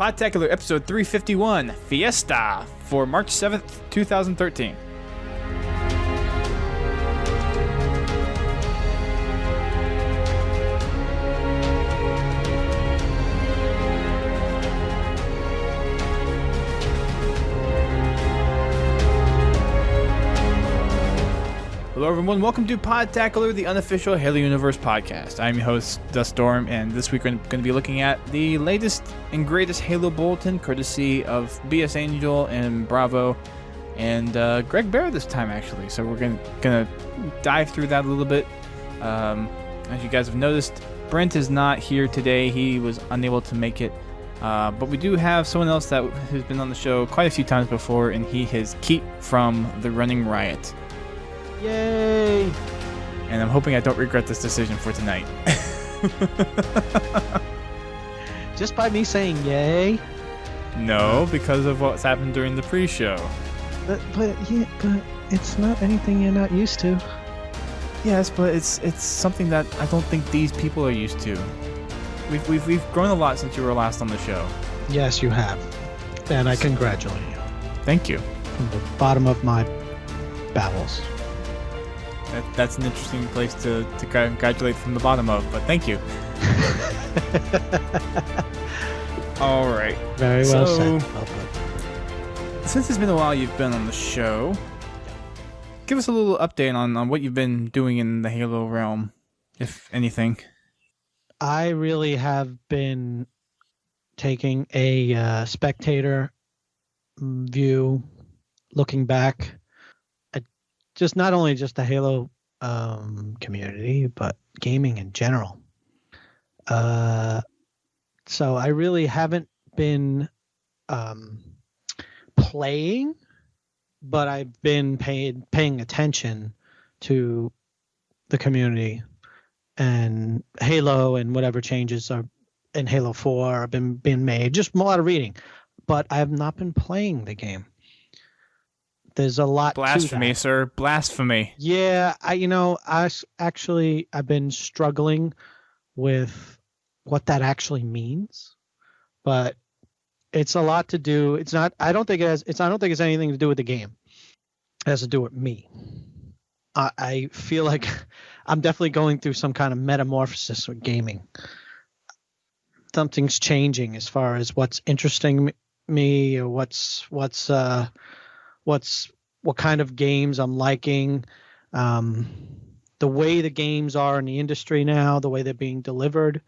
Podtacular episode 351, Fiesta, for March 7th, 2013. Hello everyone, welcome to Podtacular, the unofficial Halo Universe podcast. I'm your host, Duststorm, and this week we're going to be looking at the latest and greatest Halo Bulletin, courtesy of BS Angel and Bravo, and Greg Bear this time, actually. So we're going to dive through that a little bit. As you guys have noticed, Brent is not here today. He was unable to make it. But we do have someone else that has been on the show quite a few times before, and he is Kete from the Running Riot. Yay! And I'm hoping I don't regret this decision for tonight. Just by me saying yay? No, because of what's happened during the pre-show. But it's not anything you're not used to. Yes, but it's something that I don't think these people are used to. We've grown a lot since you were last on the show. Yes, you have. And I congratulate you. Thank you. From the bottom of my bowels. That's an interesting place to congratulate from the bottom of, but thank you. All right. Very well said. Well put. Since it's been a while you've been on the show, give us a little update on what you've been doing in the Halo realm, if anything. I really have been taking a spectator view, looking back at just not only just the Halo community, but gaming in general. So I really haven't been playing, but I've been paying attention to the community and Halo and whatever changes are in Halo 4 have been made. Just a lot of reading, but I have not been playing the game. There's a lot. Blasphemy, to that. sir. Blasphemy. Yeah, I've been struggling with what that actually means, but it's a lot to do. It's not. I don't think it has. I don't think it's anything to do with the game. It has to do with me. I feel like I'm definitely going through some kind of metamorphosis with gaming. Something's changing as far as what's interesting me, or what kind of games I'm liking, the way the games are in the industry now, the way they're being delivered,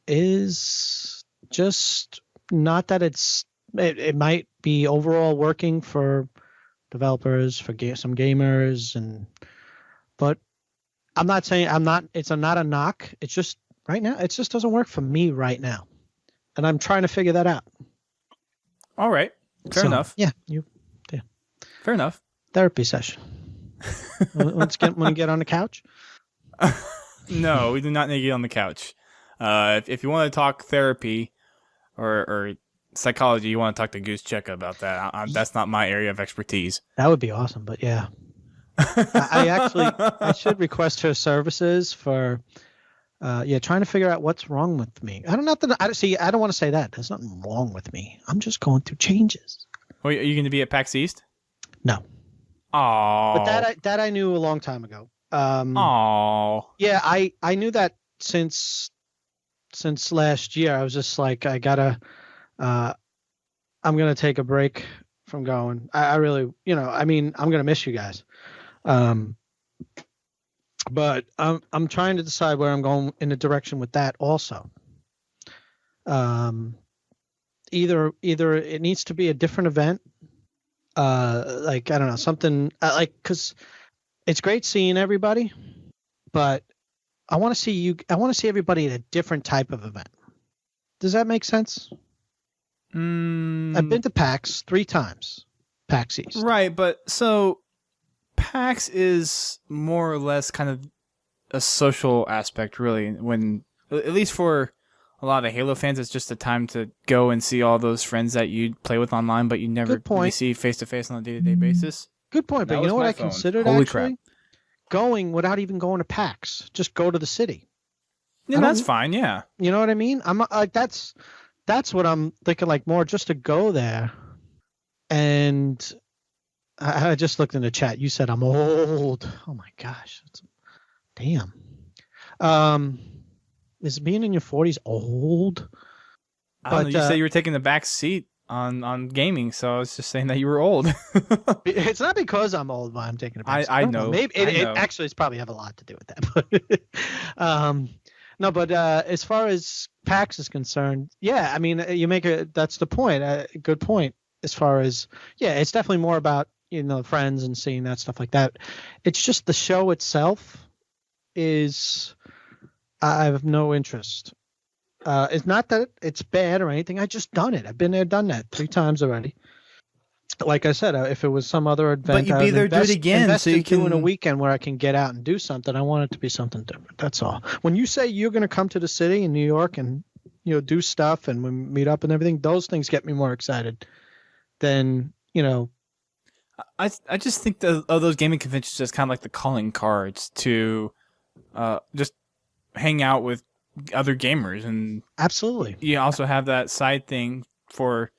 is just not that it might be overall working for developers, for some gamers, but I'm not saying it's not a knock. It's just right now, it just doesn't work for me right now, and I'm trying to figure that out. All right. Fair enough. Yeah. Fair enough. Therapy session. Want to get on the couch? No, we do not need to get on the couch. If you want to talk therapy or psychology, you want to talk to Goose Checka about that. That's not my area of expertise. That would be awesome, but yeah. I should request her services for trying to figure out what's wrong with me. I don't want to say that. There's nothing wrong with me. I'm just going through changes. Well, are you going to be at PAX East? No. Oh. But that I knew a long time ago. Yeah, I knew that since last year. I was just like, I'm gonna take a break from going. I really, I'm gonna miss you guys. But I'm trying to decide where I'm going in the direction with that also. Either it needs to be a different event. I don't know, something because it's great seeing everybody, but I want to see everybody at a different type of event. Does that make sense? I've been to PAX 3 times, PAX East. Right, but so PAX is more or less kind of a social aspect, really, when, at least for a lot of Halo fans, it's just a time to go and see all those friends that you play with online, but you never really see face-to-face on a day-to-day basis. Good point, but you know what I considered Holy actually? Crap. Going without even going to PAX. Just go to the city. Yeah, that's fine, yeah. You know what I mean? I'm like, that's that's what I'm thinking, like more just to go there. And I just looked in the chat. You said I'm old. Oh my gosh. Damn. Is being in your 40s old? I don't know. You said you were taking the back seat on gaming, so I was just saying that you were old. It's not because I'm old why I'm taking a back seat. I know. Maybe it actually it's probably have a lot to do with that. But no, but as far as PAX is concerned, yeah, I mean, that's the point. Good point. As far as, yeah, it's definitely more about, friends and seeing that stuff like that. It's just the show itself is, I have no interest. It's not that it's bad or anything. I just done it. I've been there, done that 3 times already. Like I said, if it was some other event, but you'd be there, do it again, so you can do in a weekend where I can get out and do something. I want it to be something different. That's all. When you say you're going to come to the city in New York and do stuff and we meet up and everything, those things get me more excited than I just think of those gaming conventions as kind of like the calling cards to just hang out with other gamers, and absolutely. You also have that side thing for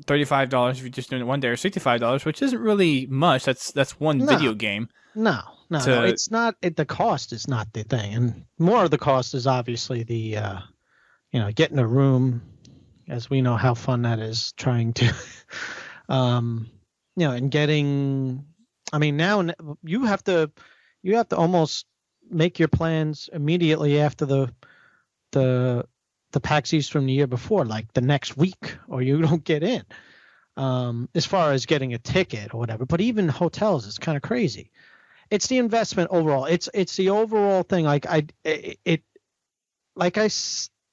$35 if you're just doing it one day, or $65, which isn't really much. That's one video game. No, it's not. The cost is not the thing, and more of the cost is obviously the getting a room, as we know how fun that is. Trying to, and getting. I mean, now you have to almost make your plans immediately after the PAX East from the year before, like the next week, or you don't get in. As far as getting a ticket or whatever, but even hotels is kind of crazy. It's the investment overall. It's the overall thing.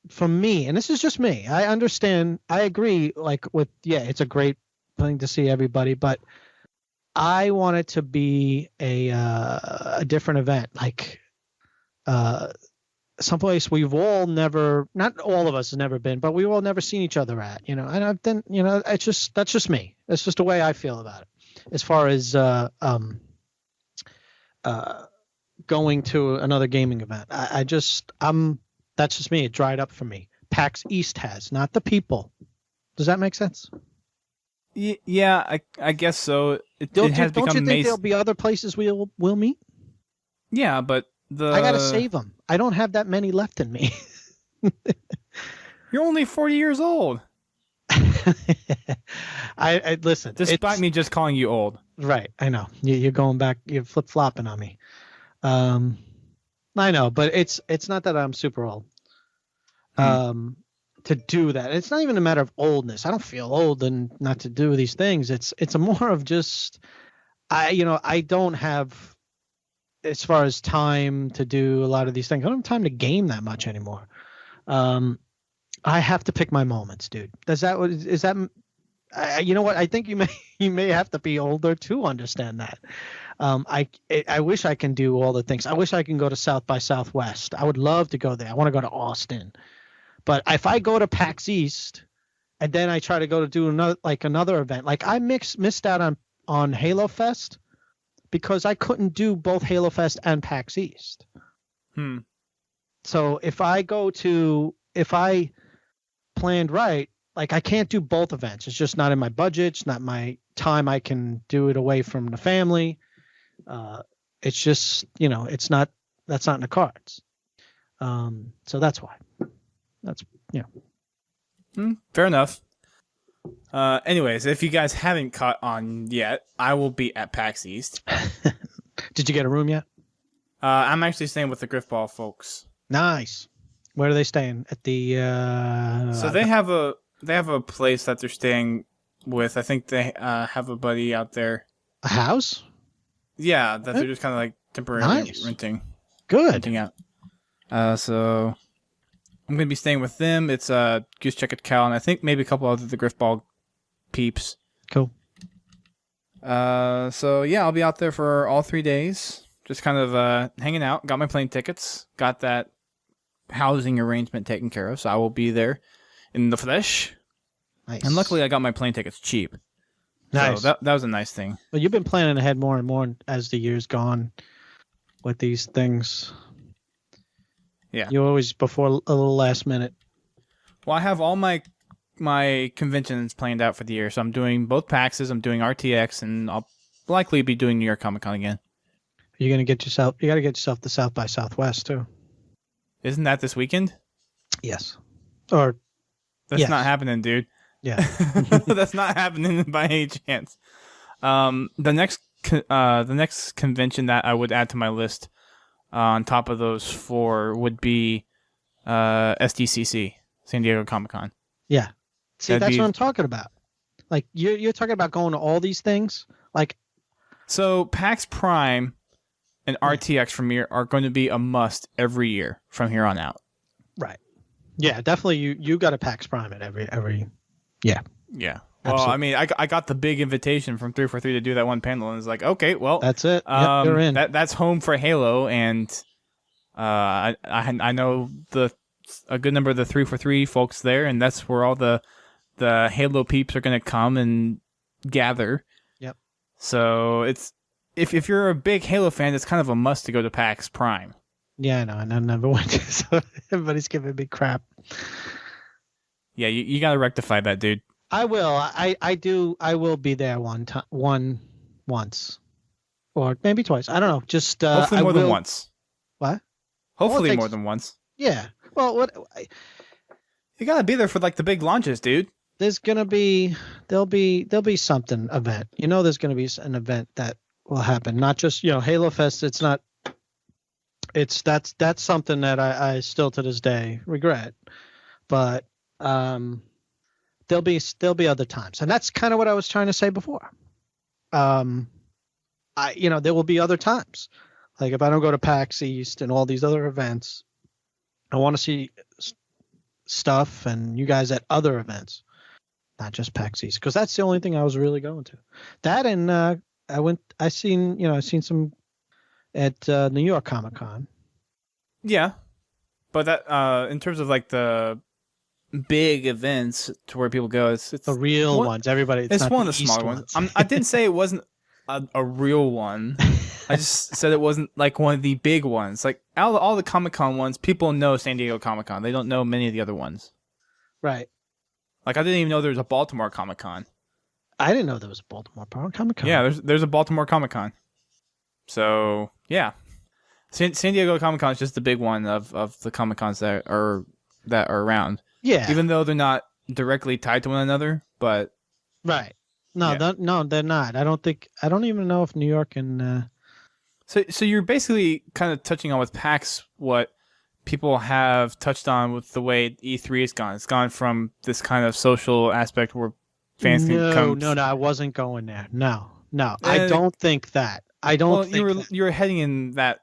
For me, and this is just me. I understand. I agree. It's a great thing to see everybody, but I want it to be a different event, someplace we've all never, not all of us have never been, but we've all never seen each other at, and I've been, that's just me. That's just the way I feel about it. As far as going to another gaming event, that's just me. It dried up for me. PAX East has, not the people. Does that make sense? Yeah, I guess so. Don't you think there'll be other places we'll meet? Yeah, but I gotta save them. I don't have that many left in me. You're only 40 years old. I listen. Despite me just calling you old. Right, I know. You're going back. You're flip flopping on me. I know, but it's not that I'm super old. To do that, it's not even a matter of oldness. I don't feel old and not to do these things. It's a more of just, I don't have, as far as time to do a lot of these things. I don't have time to game that much anymore. I have to pick my moments, dude. Is that? You know what? I think you may have to be older to understand that. I wish I can do all the things. I wish I can go to South by Southwest. I would love to go there. I want to go to Austin. But if I go to PAX East and then I try to go to do another event, like I missed out on Halo Fest because I couldn't do both Halo Fest and PAX East. So if I planned right, like I can't do both events. It's just not in my budget. It's not my time. I can do it away from the family. It's just, that's not in the cards. So that's why. Fair enough. Anyways, if you guys haven't caught on yet, I will be at PAX East. Did you get a room yet? I'm actually staying with the Griffball folks. Nice. Where are they staying? At the So they have a place that they're staying with. I think they have a buddy out there. A house? Yeah, that they're just kind of like temporarily renting. Good. Renting out. So I'm going to be staying with them. It's Goose Check at Cal, and I think maybe a couple other the Griffball peeps. Cool. So yeah, I'll be out there for all 3 days. Just kind of hanging out. Got my plane tickets. Got that housing arrangement taken care of, so I will be there in the flesh. Nice. And luckily I got my plane tickets cheap. Nice. So that was a nice thing. Well, you've been planning ahead more and more as the years gone with these things. Yeah. You always before a little last minute. Well, I have all my my conventions planned out for the year. So I'm doing both PAXs. I'm doing RTX, and I'll likely be doing New York Comic Con again. You're gonna get yourself. You got to get yourself the South by Southwest too. Isn't that this weekend? Yes. Or that's yes. not happening, dude. Yeah. That's not happening by any chance. The next convention that I would add to my list on top of those 4 would be SDCC, San Diego Comic Con. Yeah. See, that's what I'm talking about. Like you're talking about going to all these things. Like, so PAX Prime and RTX from here are going to be a must every year from here on out. Right. Yeah, definitely. You got a PAX Prime at every. Yeah. Yeah. Well, absolutely. I mean, I got the big invitation from 343 to do that one panel, and it's like, okay, well, that's it. Yep, you're in. That's home for Halo, and I know a good number of the 343 folks there, and that's where all the Halo peeps are going to come and gather. Yep. So it's if you're a big Halo fan, it's kind of a must to go to PAX Prime. Yeah, I know, and I never went to, so everybody's giving me crap. Yeah, you got to rectify that, dude. I will. I do. I will be there once, or maybe twice. I don't know. Just hopefully more than once. What? Hopefully more than once. Yeah. Well, you gotta be there for like the big launches, dude. There's gonna be there'll be something event. There's gonna be an event that will happen. Not just Halo Fest. It's not. That's something that I still to this day regret, but there'll be other times, and that's kind of what I was trying to say before. There will be other times. Like if I don't go to PAX East and all these other events, I want to see stuff and you guys at other events, not just PAX East, because that's the only thing I was really going to. That and I seen some at New York Comic Con. Yeah, but that in terms of like the big events to where people go, it's the real ones. Everybody, it's one of the smaller ones. I didn't say it wasn't a real one. I just said it wasn't like one of the big ones. Like all the Comic Con ones, people know San Diego Comic Con. They don't know many of the other ones. Right. Like I didn't even know there was a Baltimore Comic Con. I didn't know there was a Baltimore Comic Con. Yeah, there's a Baltimore Comic Con. So yeah, San Diego Comic Con is just the big one of the Comic Cons that are around. Yeah. Even though they're not directly tied to one another, but right. No, yeah. No, they're not. I don't even know if New York and. So you're basically kind of touching on with PAX what people have touched on with the way E3 has gone. It's gone from this kind of social aspect where fans can come. No, I wasn't going there. No, I don't think that. I don't. Well, you were heading in that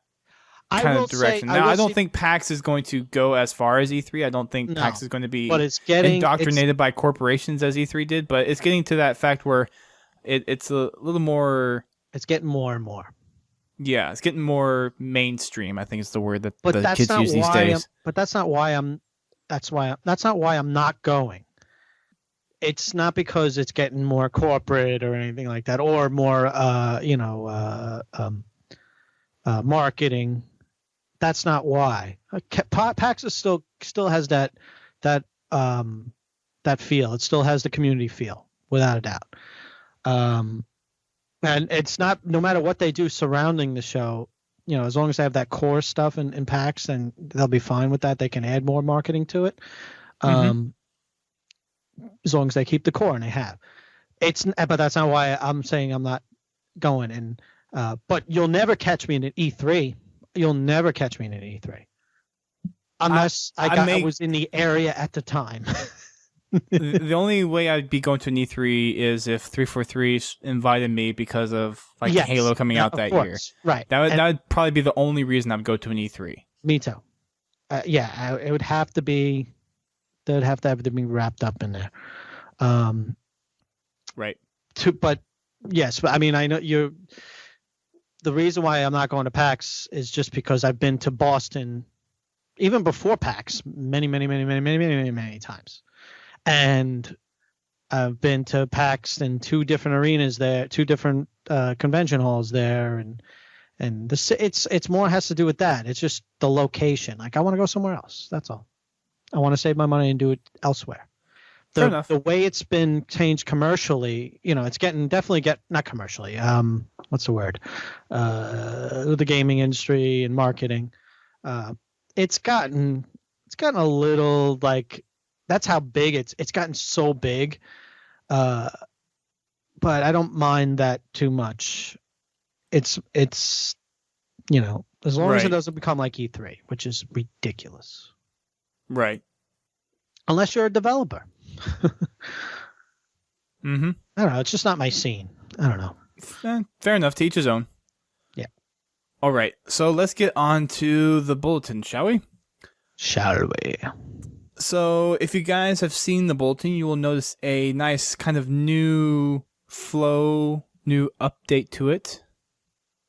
kind of direction. Now, I don't think PAX is going to go as far as E3. I don't think PAX is going to be indoctrinated by corporations as E3 did, but it's getting to that fact where it's a little more. It's getting more and more. Yeah, it's getting more mainstream. I think is the word that the kids use these days. But that's not why I'm. That's not why I'm not going. It's not because it's getting more corporate or anything like that, or more, marketing. That's not why. PAX is still has that feel. It still has the community feel, without a doubt. And it's not, no matter what they do surrounding the show, as long as they have that core stuff in PAX, then they'll be fine with that. They can add more marketing to it. As long as they keep the core, and they have. But that's not why I'm saying I'm not going. And but you'll never catch me in an E3. You'll never catch me in an E3 unless I was in the area at the time. The only way I'd be going to an E3 is if 343 invited me because of Halo coming out that year. Right. That would probably be the only reason I'd go to an E3. Me too. It would have to be. They would have to be wrapped up in there. Right. But yes, I mean, I know you. The reason why I'm not going to PAX is just because I've been to Boston, even before PAX, many times, and I've been to PAX in 2 different arenas there, 2 different convention halls there, and it's more has to do with that. It's just the location. Like I want to go somewhere else. That's all. I want to save my money and do it elsewhere. Fair enough. The way it's been changed commercially, it's not commercially. What's the word? The gaming industry and marketing. It's gotten a little like, that's how big it's gotten so big. But I don't mind that too much. It's as long as it doesn't become like E3, which is ridiculous. Right. Unless you're a developer. Mm-hmm. I don't know. It's just not my scene. I don't know. Fair enough. To each his own. Yeah. All right. So let's get on to the bulletin, shall we? Shall we? So if you guys have seen the bulletin, you will notice a nice kind of new flow, new update to it.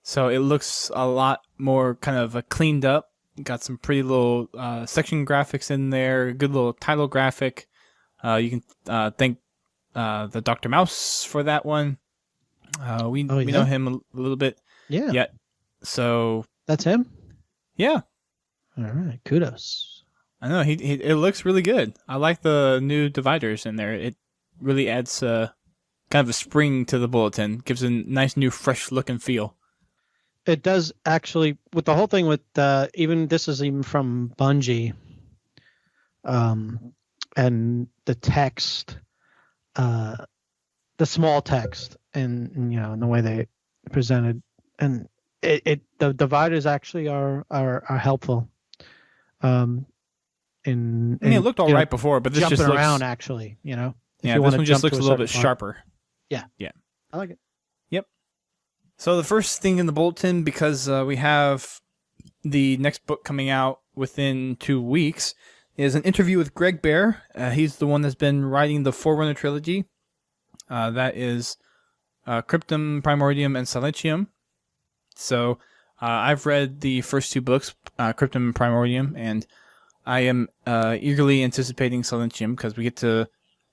So it looks a lot more kind of cleaned up. Got some pretty little section graphics in there, good little title graphic. You can thank the Dr. Mouse for that one. We know him a little bit. Yeah. Yet. So that's him? Yeah. All right. Kudos. I know it looks really good. I like the new dividers in there. It really adds kind of a spring to the bulletin. Gives a nice new fresh look and feel. It does actually, with the whole thing with this is even from Bungie, and the text, the small text, and the way they presented, and the dividers actually are helpful. It looked all right before, but this jumping just looks around actually. Yeah, this one just looks a little bit sharper. Yeah, yeah, I like it. Yep. So the first thing in the bulletin, because we have the next book coming out within 2 weeks, is an interview with Greg Bear. He's the one that's been writing the Forerunner trilogy. That is Cryptum, Primordium, and Silentium. So I've read the first 2 books, Cryptum and Primordium, and I am eagerly anticipating Silentium because we get to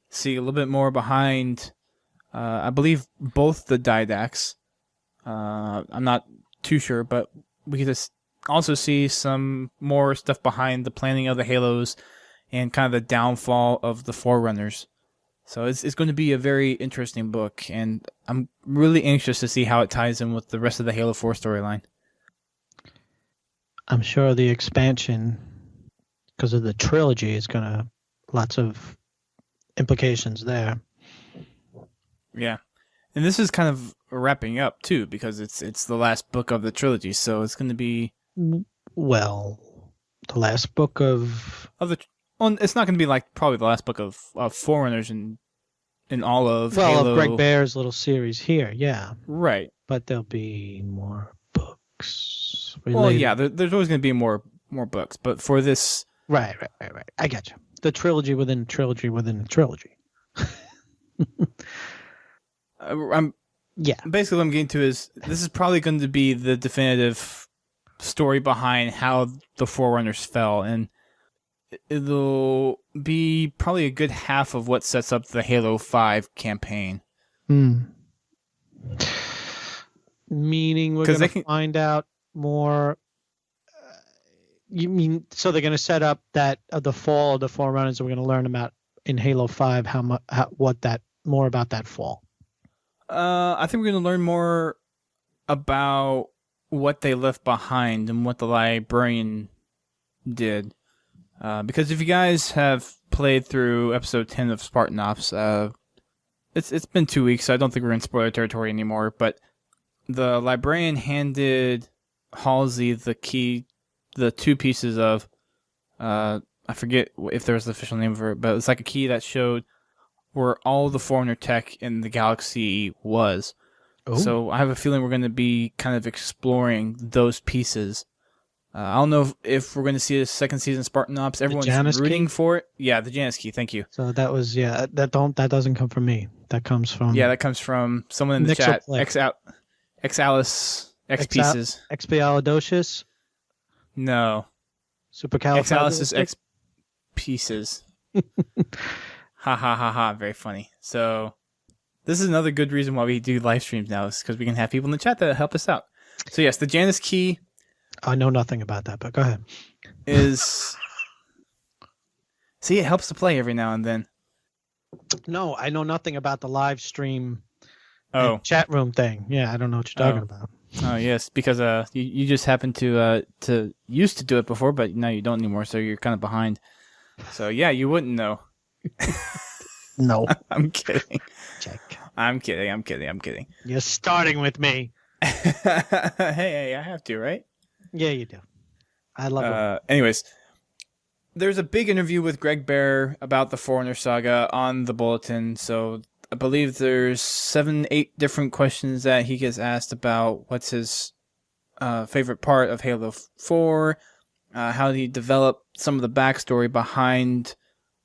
see a little bit more behind, I believe, both the Didacs. I'm not too sure, but we get to also see some more stuff behind the planning of the Halos and kind of the downfall of the Forerunners. So it's going to be a very interesting book, and I'm really anxious to see how it ties in with the rest of the Halo 4 storyline. I'm sure the expansion, because of the trilogy, is going to lots of implications there. Yeah. And this is kind of wrapping up too, because it's the last book of the trilogy, so it's going to be the last book of the. Well, it's not going to be like probably the last book of Forerunners in all of Halo. Of Greg Bear's little series here, yeah, right. But there'll be more books. Related. Well, yeah, there's always going to be more books, but for this, right. I got you. The trilogy within a trilogy within a trilogy. Basically, what I'm getting to is this is probably going to be the definitive story behind how the Forerunners fell, and it'll be probably a good half of what sets up the Halo 5 campaign. Meaning we're going to find out more. You mean so they're going to set up that the fall of the Forerunners? We're going to learn about in Halo 5 more about that fall. I think we're going to learn more about what they left behind and what the Librarian did. Because if you guys have played through episode 10 of Spartan Ops, it's been 2 weeks, so I don't think we're in spoiler territory anymore, but the Librarian handed Halsey the key, the 2 pieces of, I forget if there was the official name for it, but it's like a key that showed where all the Forerunner tech in the galaxy was. Oh. So I have a feeling we're going to be kind of exploring those pieces. I don't know if we're going to see a second season Spartan Ops. Everyone's rooting for it. Yeah, the Janus key. Thank you. So that was that doesn't come from me. That comes from that comes from someone in the chat. Exalis X pieces. Expialidocious. No. Exalis X pieces. Ha ha ha ha! Very funny. So this is another good reason why we do live streams now, is because we can have people in the chat that help us out. So yes, the Janus key. I know nothing about that, but go ahead. See, it helps to play every now and then. No, I know nothing about the live stream Oh, and chat room thing. Yeah, I don't know what you're talking about. oh yes, because you just happened to used to do it before, but now you don't anymore, so you're kind of behind. So yeah, you wouldn't know. No. I'm kidding. Check. I'm kidding. You're starting with me. Hey, I have to, right? Yeah, you do. I love it. Anyways, there's a big interview with Greg Bear about the Forerunner saga on the bulletin. So I believe there's 7-8 different questions that he gets asked about what's his favorite part of Halo 4, how he developed some of the backstory behind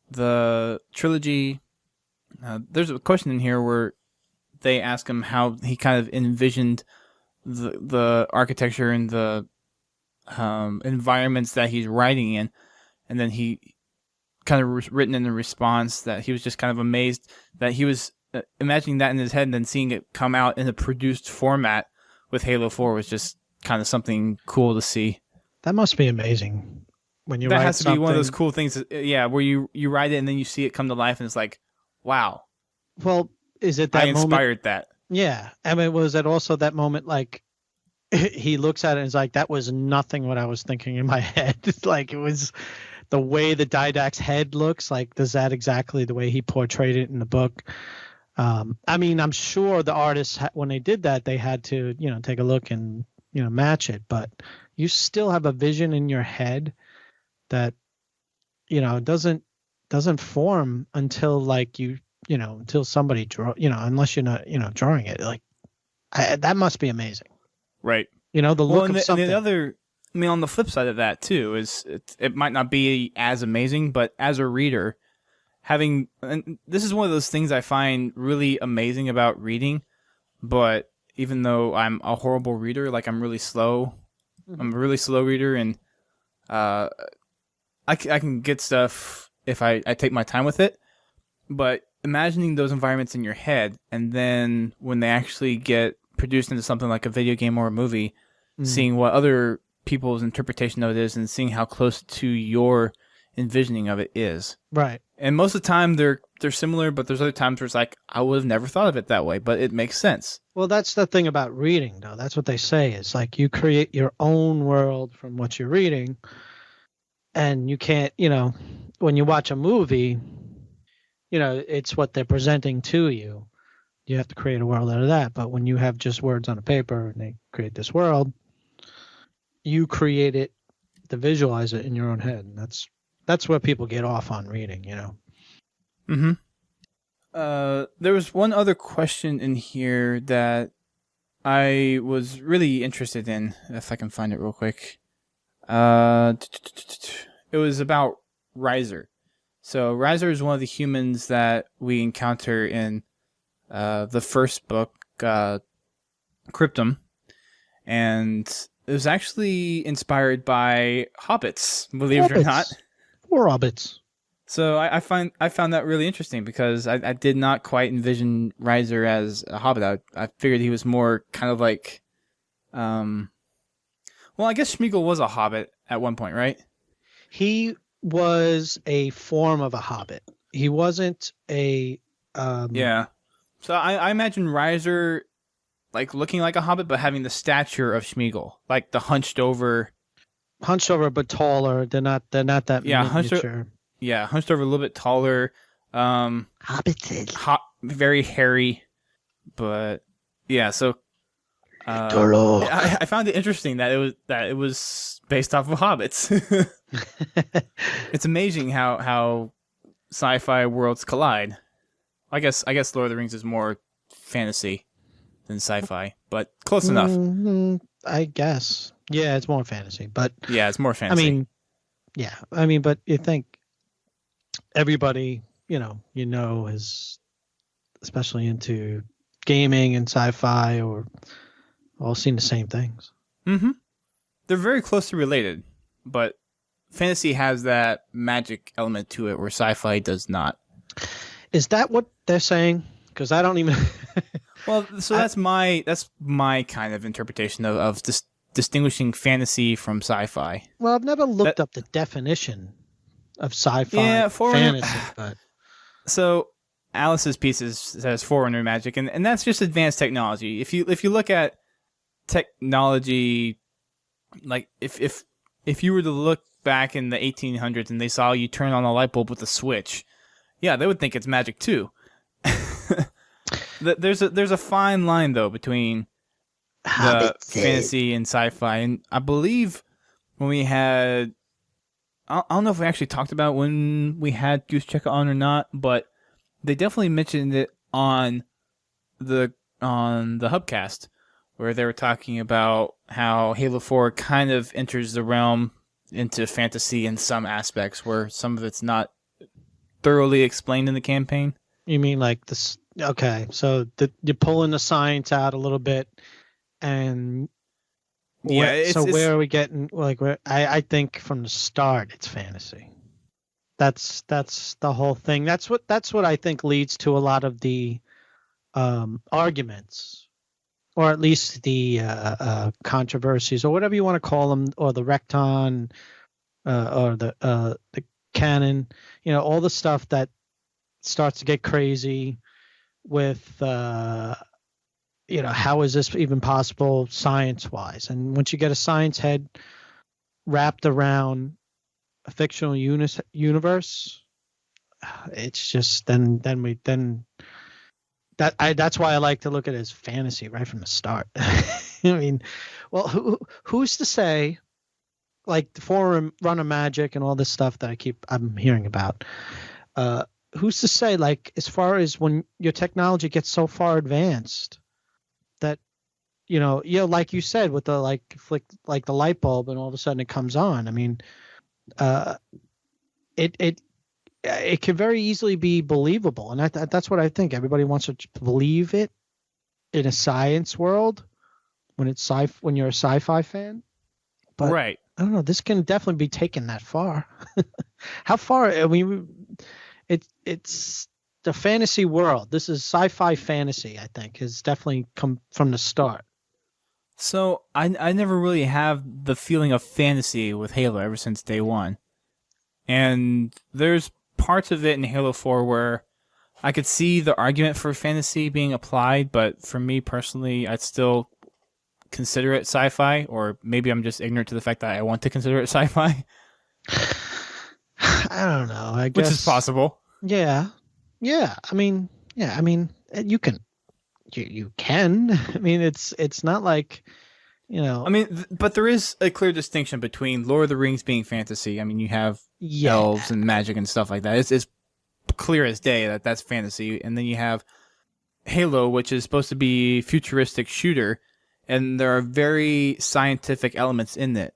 the trilogy. There's a question in here where they ask him how he kind of envisioned the architecture and the environments that he's writing in, and then he kind of written in the response that he was just kind of amazed that he was imagining that in his head, and then seeing it come out in a produced format with Halo 4 was just kind of something cool to see. That must be amazing when you that write has to something. be one of those cool things, where you write it and then you see it come to life, and it's like, wow. Well, is it that I inspired moment? that. Yeah. I mean, was it also that moment like he looks at it and is like, that was nothing what I was thinking in my head. Like, it was the way the Didact's head looks like. Is that exactly the way he portrayed it in the book? I mean, I'm sure the artists, when they did that, they had to, take a look and, match it. But you still have a vision in your head that, doesn't form until like until somebody draw, unless you're not, drawing it. Like, that must be amazing. Right. The look of something. And the other, on the flip side of that too is it might not be as amazing, but as a reader, and this is one of those things I find really amazing about reading. But even though I'm a horrible reader, like I'm really slow. Mm-hmm. I'm a really slow reader, and I can get stuff if I take my time with it. But imagining those environments in your head, and then when they actually get produced into something like a video game or a movie, seeing what other people's interpretation of it is, and seeing how close to your envisioning of it is. Right. And most of the time they're similar, but there's other times where it's like, I would have never thought of it that way, but it makes sense. Well, that's the thing about reading, though. That's what they say. It's like you create your own world from what you're reading, and you can't, when you watch a movie, it's what they're presenting to you. You have to create a world out of that. But when you have just words on a paper and they create this world, you create it to visualize it in your own head. And that's what people get off on reading, Mm-hmm. There was one other question in here that I was really interested in, if I can find it real quick. It was about Riser. So Riser is one of the humans that we encounter in the first book, Cryptum, and it was actually inspired by hobbits, believe it or not. Or hobbits. So I found that really interesting because I did not quite envision Riser as a hobbit. I figured he was more kind of like, well, I guess Smeagol was a hobbit at one point, right? He was a form of a hobbit. He wasn't a... Yeah. So I imagine Riser like looking like a hobbit, but having the stature of Smeagol, like the hunched over, but taller. They're not that miniature. Hunched over, a little bit taller. Hobbits. Very hairy, but yeah. So I found it interesting that it was based off of hobbits. It's amazing how sci-fi worlds collide. I guess Lord of the Rings is more fantasy than sci-fi, but close enough. I guess. Yeah, it's more fantasy, but yeah, it's more fantasy. But you think everybody, is especially into gaming and sci-fi or all seen the same things. Mm-hmm. They're very closely related, but fantasy has that magic element to it where sci-fi does not. Is that what they're saying? Because I don't even. Well, so that's my kind of interpretation of distinguishing fantasy from sci-fi. Well, I've never looked up the definition of sci-fi fantasy, but so Alice's piece says Forerunner magic, and that's just advanced technology. If you look at technology, like if you were to look back in the 1800s and they saw you turn on a light bulb with a switch, yeah, they would think it's magic too. There's a fine line though between the fantasy and sci-fi, and I believe when we had, I don't know if we actually talked about when we had Goose Checker on or not, but they definitely mentioned it on the Hubcast, where they were talking about how Halo 4 kind of enters the realm into fantasy in some aspects, where some of it's not thoroughly explained in the campaign. You mean like this? Okay, so you're pulling the science out a little bit, and where are we getting? Like, I think from the start it's fantasy. That's the whole thing. That's what I think leads to a lot of the arguments, or at least the controversies, or whatever you want to call them, or the recton, or the canon. All the stuff that starts to get crazy with how is this even possible science-wise? And once you get a science head wrapped around a fictional universe, it's just that's why I like to look at it as fantasy right from the start. I mean, well, who's to say, like the Forerunner magic and all this stuff that I'm hearing about, who's to say, like, as far as when your technology gets so far advanced that, like you said, with the flick, like the light bulb, and all of a sudden it comes on. I mean, it can very easily be believable, and that's what I think. Everybody wants to believe it in a science world when you're a sci-fi fan. But right. I don't know. This can definitely be taken that far. How far? I mean, it's the fantasy world. This is sci-fi fantasy, I think, has definitely come from the start. So I never really have the feeling of fantasy with Halo ever since day one. And there's parts of it in Halo 4 where I could see the argument for fantasy being applied, but for me personally, I'd still consider it sci-fi, or maybe I'm just ignorant to the fact that I want to consider it sci-fi. I don't know. I guess, which is possible. Yeah. I mean, you can. You can. I mean, it's not like, I mean, but there is a clear distinction between Lord of the Rings being fantasy. I mean, you have elves and magic and stuff like that. It's clear as day that's fantasy. And then you have Halo, which is supposed to be futuristic shooter, and there are very scientific elements in it.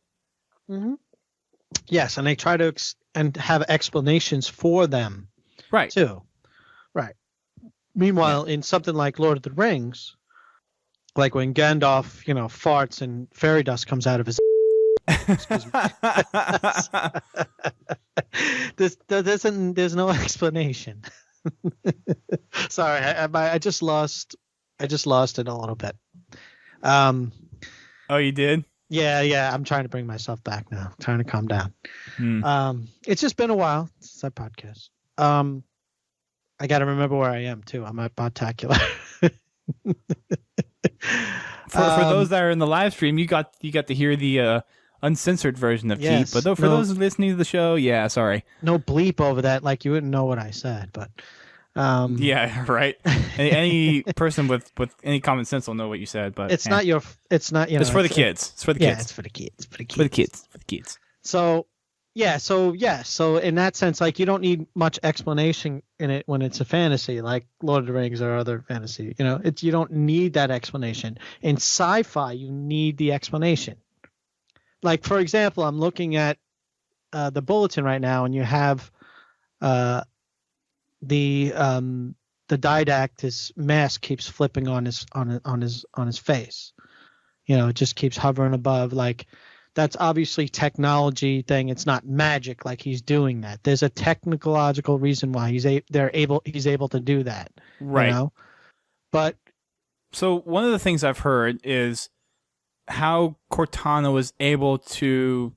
Mm-hmm. Yes, and they try to and have explanations for them, right? Too, right. Meanwhile, in something like Lord of the Rings, like when Gandalf, farts and fairy dust comes out of his. Excuse me. There's no explanation. Sorry, I just lost it a little bit. Oh, you did? Yeah. I'm trying to bring myself back now. I'm trying to calm down. It's just been a while since I podcast. I got to remember where I am too. I'm at Podtacular. For those that are in the live stream, you got to hear the uncensored version of Keep. But for those listening to the show, yeah, sorry. No bleep over that, like you wouldn't know what I said. But yeah, right. Any person with any common sense will know what you said. But it's not your. It's not It's for the kids. It's for the kids. It's for the kids. For the kids. So in that sense, like, you don't need much explanation in it when it's a fantasy, like Lord of the Rings or other fantasy. You don't need that explanation. In sci-fi, you need the explanation. Like, for example, I'm looking at the bulletin right now, and you have the didact. His mask keeps flipping on his face. It just keeps hovering above, like. That's obviously technology thing. It's not magic like he's doing that. There's a technological reason why he's able to do that. Right. But so one of the things I've heard is how Cortana was able to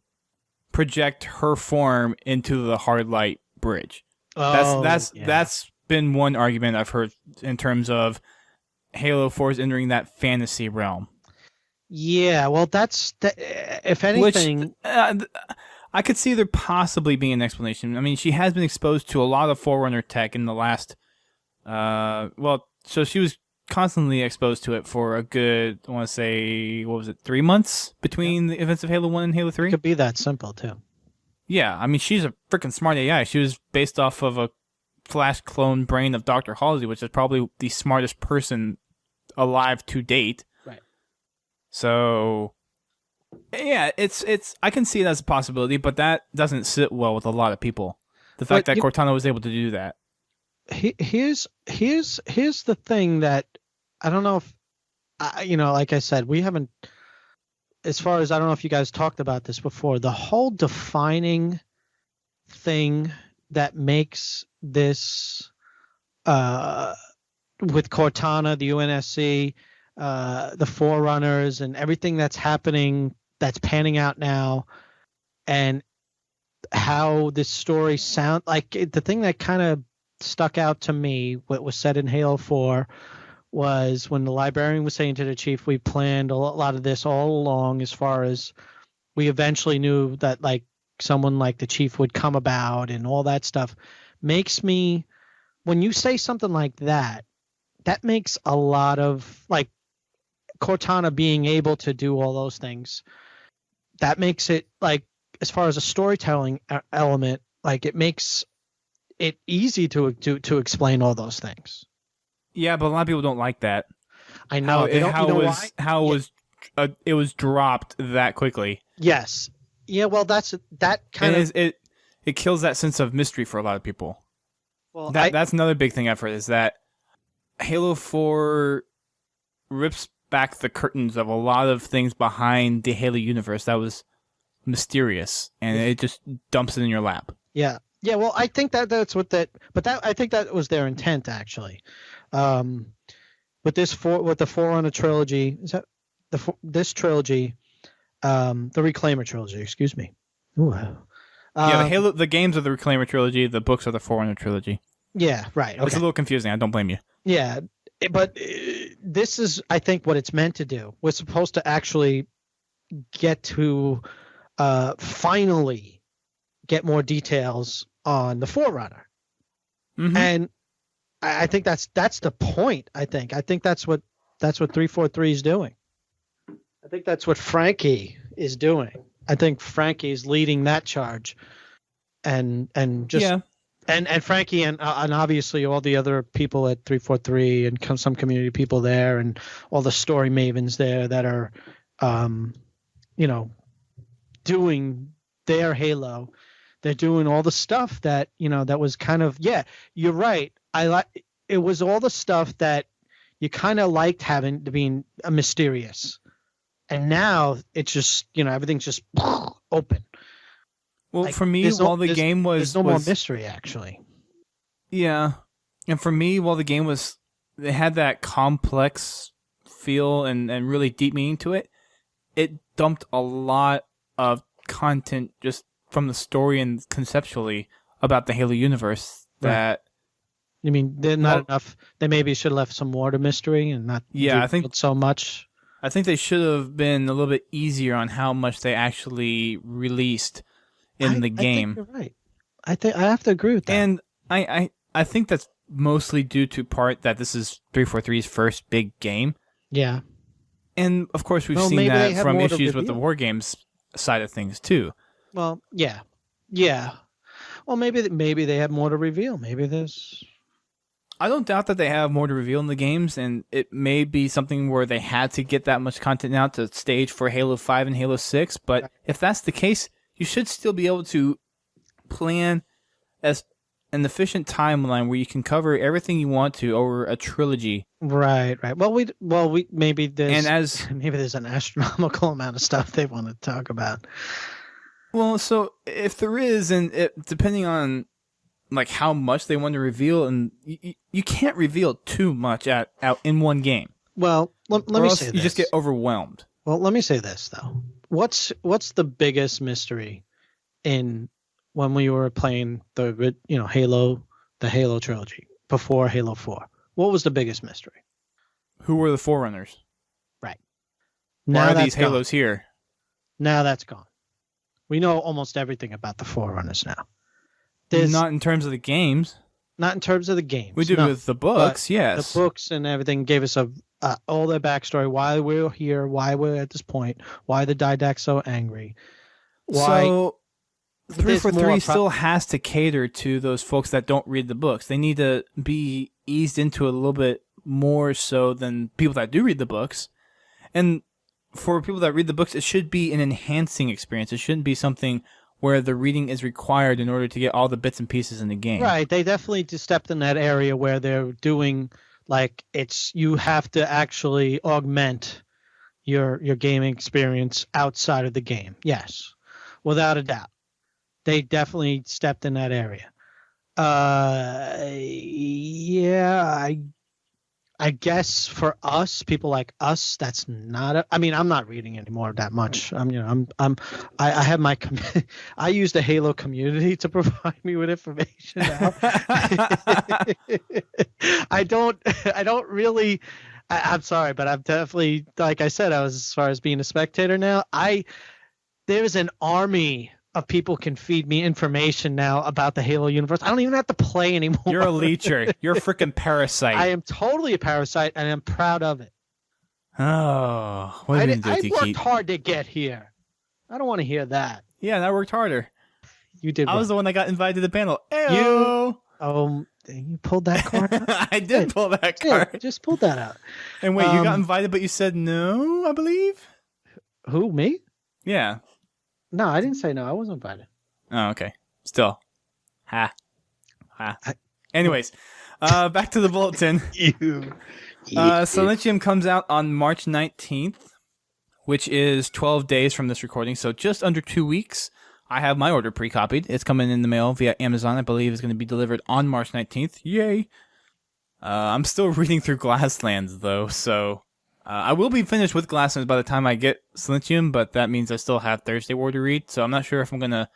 project her form into the hard light bridge. That's been one argument I've heard in terms of Halo 4 is entering that fantasy realm. Yeah, well, if anything, Which I could see there possibly being an explanation. I mean, she has been exposed to a lot of Forerunner tech in the last. So she was constantly exposed to it for a good, I want to say, 3 months between the events of Halo 1 and Halo 3? it could be that simple, too. Yeah, I mean, she's a freaking smart AI. She was based off of a Flash clone brain of Dr. Halsey, which is probably the smartest person alive to date. Right. So, yeah, it's I can see it as a possibility, but that doesn't sit well with a lot of people. The fact that Cortana was able to do that. Here's the thing that I don't know if like I said, we haven't, as far as I don't know if you guys talked about this before, the whole defining thing that makes this with Cortana, the UNSC, the Forerunners, and everything that's happening, that's panning out now, and how this story sound like, the thing that kind of stuck out to me, what was said in Halo 4, was when the librarian was saying to the chief, we planned a lot of this all along, as far as we eventually knew that like someone like the chief would come about, and all that stuff makes me, when you say something like that, that makes a lot of, like, Cortana being able to do all those things, that makes it, like, as far as a storytelling element, like, it makes it easy to explain all those things. Yeah, but a lot of people don't like that. I know. It was dropped that quickly. Yes. Yeah. Well, that kind of it kills that sense of mystery for a lot of people. Well, that's another big thing I've heard, is that Halo 4 rips back the curtains of a lot of things behind the Halo universe that was mysterious, and it just dumps it in your lap. Yeah. Yeah. Well, I think that's what that, but I think that was their intent, actually. With the Forerunner trilogy, is that this trilogy, the Reclaimer trilogy, excuse me. Ooh. The games are the Reclaimer trilogy, the books are the Forerunner trilogy. Yeah, right. Okay. It's a little confusing. I don't blame you. Yeah, but this is, I think, what it's meant to do. We're supposed to actually get to finally get more details on the Forerunner, and I think that's the point. I think that's what 343 is doing. I think that's what Frankie is doing. I think Frankie is leading that charge, and Frankie and obviously all the other people at 343 and some community people there, and all the story mavens there that are, doing their Halo. They're doing all the stuff that, that was kind of, yeah, you're right. It was all the stuff that you kind of liked having to being mysterious. And now it's just, everything's just open. Well, like, for me, there's no more mystery, actually. Yeah. And for me, while the game it had that complex feel and really deep meaning to it, it dumped a lot of content just from the story and conceptually about the Halo universe that... You mean they're not enough? They maybe should have left some more to mystery and not I think so much. I think they should have been a little bit easier on how much they actually released in the game. I think you're right. I think I have to agree with that. And I think that's mostly due to part that this is 343's first big game. Yeah. And of course we've seen that from issues with the War Games side of things too. Well, yeah. Yeah. Well, maybe they have more to reveal. Maybe there's... I don't doubt that they have more to reveal in the games, and it may be something where they had to get that much content out to stage for Halo 5 and Halo 6, but if that's the case, you should still be able to plan as an efficient timeline where you can cover everything you want to over a trilogy. Right. Well, maybe there's an astronomical amount of stuff they want to talk about. Well, so if there is, and depending on like how much they want to reveal, and you can't reveal too much out in one game. Well, let me say this. You just get overwhelmed. Well, let me say this though. What's the biggest mystery in when we were playing the Halo trilogy? before Halo 4? What was the biggest mystery? Who were the Forerunners? Right. Why Now are that's these gone. Halos here? Now that's gone. We know almost everything about the Forerunners now. There's Not in terms of the games. not in terms of the games. We do no, with the books, yes. The books and everything gave us all their backstory, why we're here, why we're at this point, why the Didact's so angry. Why So there's 343 more still has to cater to those folks that don't read the books. They need to be eased into it a little bit more so than people that do read the books. And for people that read the books, it should be an enhancing experience. It shouldn't be something where the reading is required in order to get all the bits and pieces in the game. Right. They definitely just stepped in that area where they're doing like you have to actually augment your gaming experience outside of the game. Yes, without a doubt. They definitely stepped in that area. Yeah, I guess for us, people like us, that's not. I mean, I'm not reading anymore that much. I have my. I use the Halo community to provide me with information now. I don't really. I'm sorry, but I'm definitely, like I said, I was as far as being a spectator now. There's an army of people can feed me information now about the Halo universe. I don't even have to play anymore. You're a leecher. You're a freaking parasite. I am totally a parasite, and I'm proud of it. Oh, what have you been doing, I worked hard to get here. I don't want to hear that. Yeah, and I worked harder. You did. I was the one that got invited to the panel. You pulled that card out? I did pull that card. Just pulled that out. And wait, you got invited, but you said no, I believe? Who, me? Yeah. No, I didn't say no. I wasn't invited. Oh, okay. Still. Ha. Anyways, back to the bulletin. Silentium comes out on March 19th, which is 12 days from this recording, so just under 2 weeks. I have my order pre-copied. It's coming in the mail via Amazon. I believe it's going to be delivered on March 19th. Yay! I'm still reading through Glasslands, though, so I will be finished with Glasslands by the time I get Silentium, but that means I still have Thursday War to read, so I'm not sure if I'm going to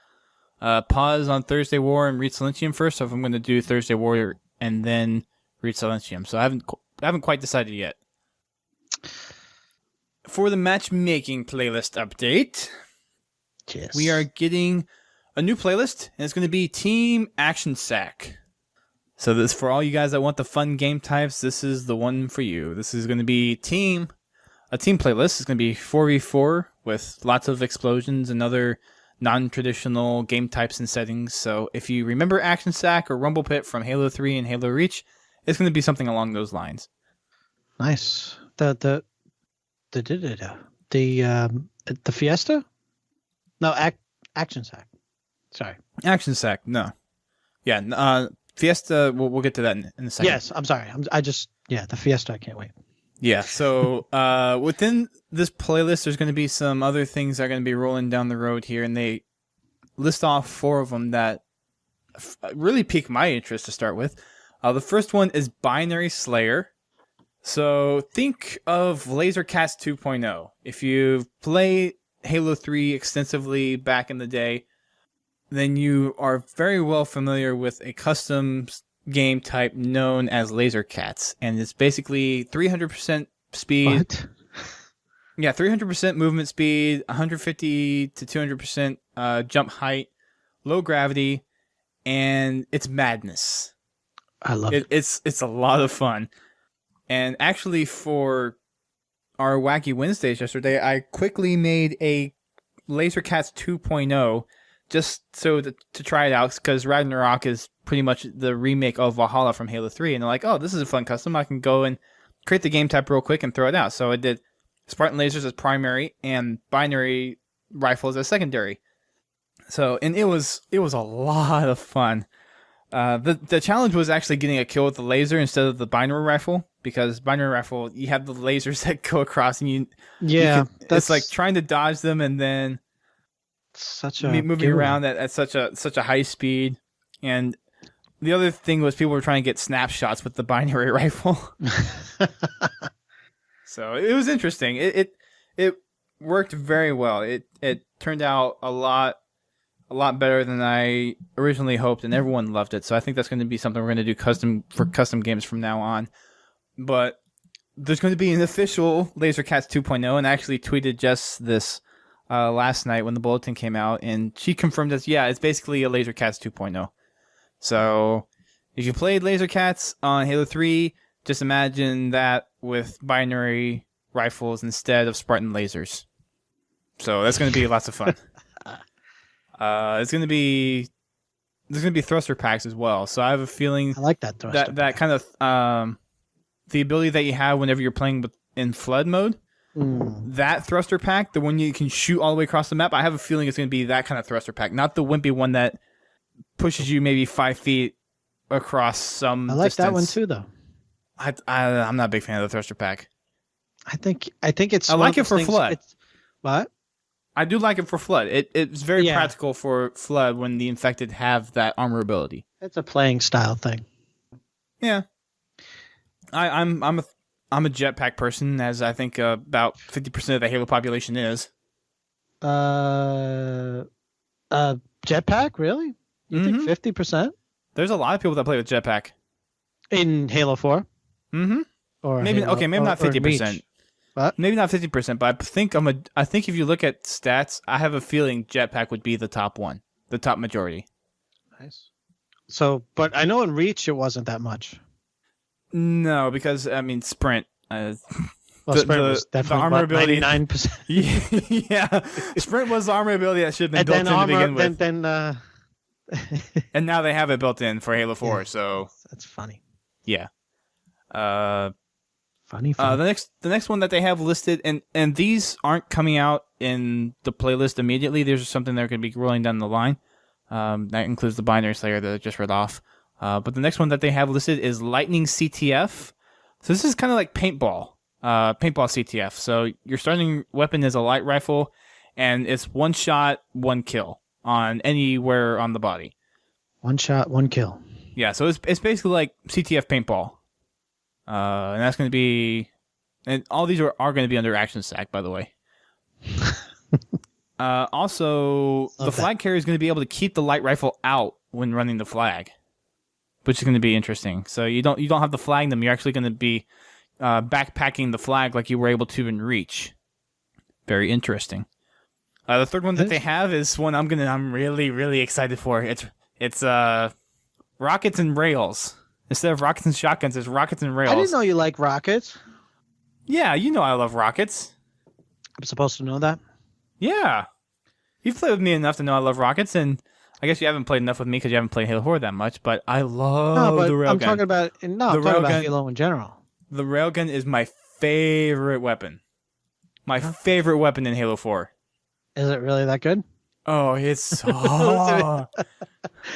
pause on Thursday War and read Silentium first, or if I'm going to do Thursday War and then read Silentium. So I haven't quite decided yet. For the matchmaking playlist update, yes, we are getting a new playlist, and it's going to be Team Action Sack. So this, for all you guys that want the fun game types, this is the one for you. This is going to be a team playlist. It's going to be 4v4 with lots of explosions and other non-traditional game types and settings. So if you remember Action Sack or Rumble Pit from Halo 3 and Halo Reach, it's going to be something along those lines. Nice. The Fiesta? No, Action Sack. Sorry. Action Sack, no. Yeah, Fiesta, we'll get to that in a second. Yes, I'm sorry. The Fiesta, I can't wait. Yeah, so within this playlist, there's going to be some other things that are going to be rolling down the road here, and they list off 4 of them that really pique my interest to start with. The first one is Binary Slayer. So think of Laser Cats 2.0. If you play Halo 3 extensively back in the day, then you are very well familiar with a custom game type known as Laser Cats, and it's basically 300% speed. What? Yeah, 300% movement speed, 150 to 200% jump height, low gravity, and it's madness. I love it. It's a lot of fun. And actually, for our Wacky Wednesdays yesterday, I quickly made a Laser Cats 2.0 just so to try it out, because Ragnarok is pretty much the remake of Valhalla from Halo 3, and they're like, oh, this is a fun custom. I can go and create the game type real quick and throw it out. So I did Spartan Lasers as primary and Binary Rifles as secondary. So, and it was a lot of fun. The challenge was actually getting a kill with the laser instead of the binary rifle, because binary rifle, you have the lasers that go across, and it's like trying to dodge them and then moving around at such a high speed. And the other thing was people were trying to get snapshots with the binary rifle. So it was interesting. It worked very well. It turned out a lot a lot better than I originally hoped, and everyone loved it. So I think that's going to be something we're going to do custom games from now on. But there's going to be an official Laser Cats 2.0, and I actually tweeted Jess this last night when the bulletin came out, and she confirmed that, yeah, it's basically a Laser Cats 2.0. So if you played Laser Cats on Halo 3, just imagine that with binary rifles instead of Spartan lasers. So that's going to be lots of fun. There's going to be thruster packs as well. So I have a feeling I like that thruster that kind of the ability that you have whenever you're playing in flood mode. That thruster pack, the one you can shoot all the way across the map, I have a feeling it's going to be that kind of thruster pack, not the wimpy one that pushes you maybe 5 feet across some I like distance. that one too, though. I'm not a big fan of the thruster pack. I think it's. I like it for flood. What? I do like it for flood. It's very practical for flood when the infected have that armor ability. It's a playing style thing. Yeah, I'm a jetpack person, as I think about 50% of the Halo population is. Jetpack, really? You think 50%? There's a lot of people that play with jetpack In Halo 4? Mm-hmm. Or maybe Halo, maybe not 50%. What? Maybe not 50%, but I think if you look at stats, I have a feeling jetpack would be the top one, the top majority. Nice. So, but I know in Reach it wasn't that much. No, because sprint. Sprint was definitely the armor ability 99%. Yeah, sprint was the armor ability that should have been built in to begin with. And now they have it built in for Halo 4. Yeah, so that's funny. Yeah. Funny. The next one that they have listed, and these aren't coming out in the playlist immediately. There's something they're going to be rolling down the line. That includes the binary slayer that I just read off. But the next one that they have listed is Lightning CTF. So this is kind of like paintball CTF. So your starting weapon is a light rifle, and it's one shot, one kill on anywhere on the body. One shot, one kill. Yeah, so it's basically like CTF paintball. And that's going to be... And all these are going to be under Action Stack, by the way. Also, the flag carrier is going to be able to keep the light rifle out when running the flag, which is going to be interesting. So you don't have to flag them. You're actually going to be backpacking the flag like you were able to in Reach. Very interesting. The third one that they have is one I'm really, really excited for. It's rockets and rails. Instead of rockets and shotguns, it's rockets and rails. I didn't know you like rockets. Yeah, you know I love rockets. I'm supposed to know that? Yeah. You've played with me enough to know I love rockets, and I guess you haven't played enough with me because you haven't played Halo 4 that much, but I love the railgun. I'm talking about Halo in general. The railgun is my favorite weapon. My favorite weapon in Halo 4. Is it really that good? Oh, it's so...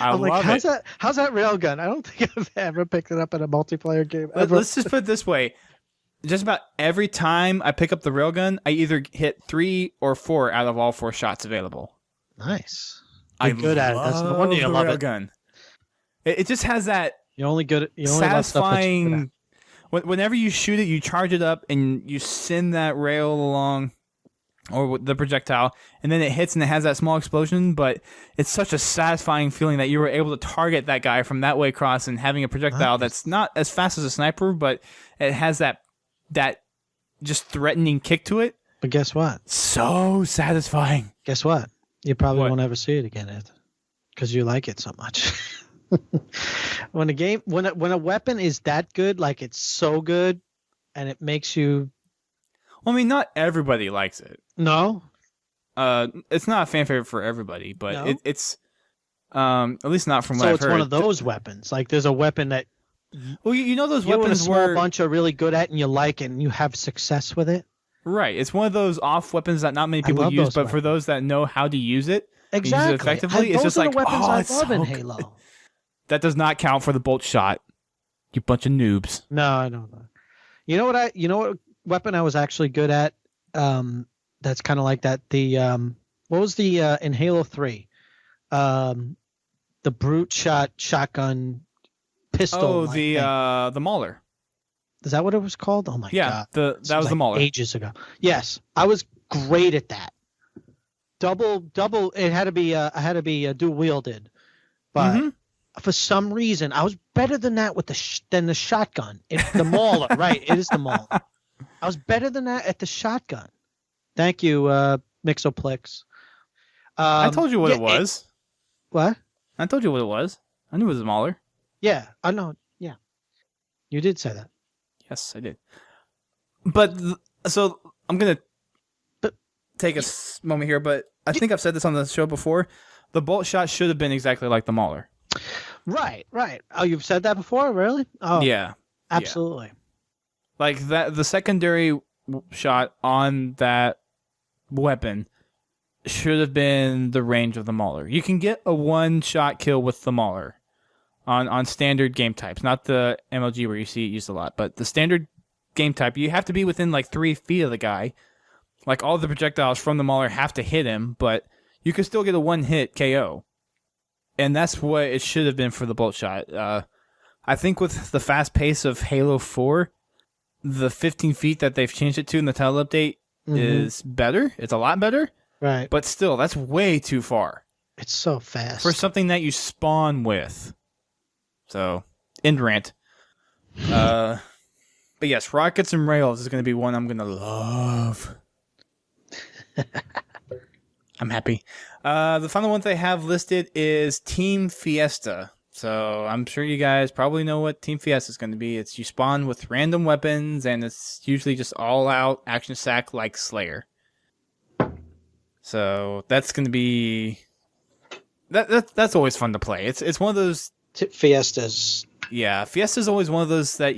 I'm like, how's that railgun? I don't think I've ever picked it up in a multiplayer game. Let's just put it this way. Just about every time I pick up the railgun, I either hit 3 or 4 out of all 4 shots available. Nice. You're good at it. That's no wonder you love railgun. It just has that you're only satisfying... Whenever you shoot it, you charge it up and you send that rail along, or the projectile, and then it hits and it has that small explosion, but it's such a satisfying feeling that you were able to target that guy from that way across, and having a projectile that's not as fast as a sniper, but it has that just threatening kick to it. But guess what? So satisfying. Guess what? You probably won't ever see it again, Ed, because you like it so much. When a weapon is that good, like it's so good, and it makes you... Well, I mean, not everybody likes it. No? It's not a fan favorite for everybody, but it's at least not from what I've heard. So it's one of those weapons. Like there's a weapon that... Well, you know those weapons a small bunch are really good at and you like it and you have success with it? Right. It's one of those off weapons that not many people use, but for those that know how to use it, exactly. Use it effectively, it's just like, weapons I love in Halo. That does not count for the bolt shot. You bunch of noobs. No, I don't know. You know what weapon I was actually good at? That's kind of like that. What was the in Halo 3? The brute shotgun pistol. Oh, the Mauler. Is that what it was called? Oh my god. Yeah, that was the Mauler. Ages ago. Yes, I was great at that. double. It had to be dual wielded, but Mm-hmm. for some reason I was better than that with than the shotgun. The Mauler, right? It is the Mauler. I was better than that at the shotgun. Thank you, Mixoplex. I told you what yeah, it was. What? I told you what it was. I knew it was smaller. Yeah, I know. Yeah, you did say that. Yes, I did. But so I'm gonna take a moment here. But I think I've said this on the show before. The bolt shot should have been exactly like the Mauler. Right. Oh, you've said that before, really? Oh, Yeah, absolutely. Yeah. Like that, the secondary shot on that weapon should have been the range of the Mauler. You can get a one-shot kill with the Mauler on standard game types, not the MLG where you see it used a lot, but the standard game type, you have to be within like 3 feet of the guy. Like all the projectiles from the Mauler have to hit him, but you can still get a one-hit KO. And that's what it should have been for the bolt shot. I think with the fast pace of Halo 4, the 15 feet that they've changed it to in the title update is better. It's a lot better. Right. But still, that's way too far. It's so fast. For something that you spawn with. So, end rant. But yes, Rockets and Rails is going to be one I'm going to love. I'm happy. The final one they have listed is Team Fiesta. So I'm sure you guys probably know what Team Fiesta is going to be. It's you spawn with random weapons, and it's usually just all-out action sack like Slayer. So that's going to be that's always fun to play. It's one of those Fiestas. Yeah, Fiesta's always one of those that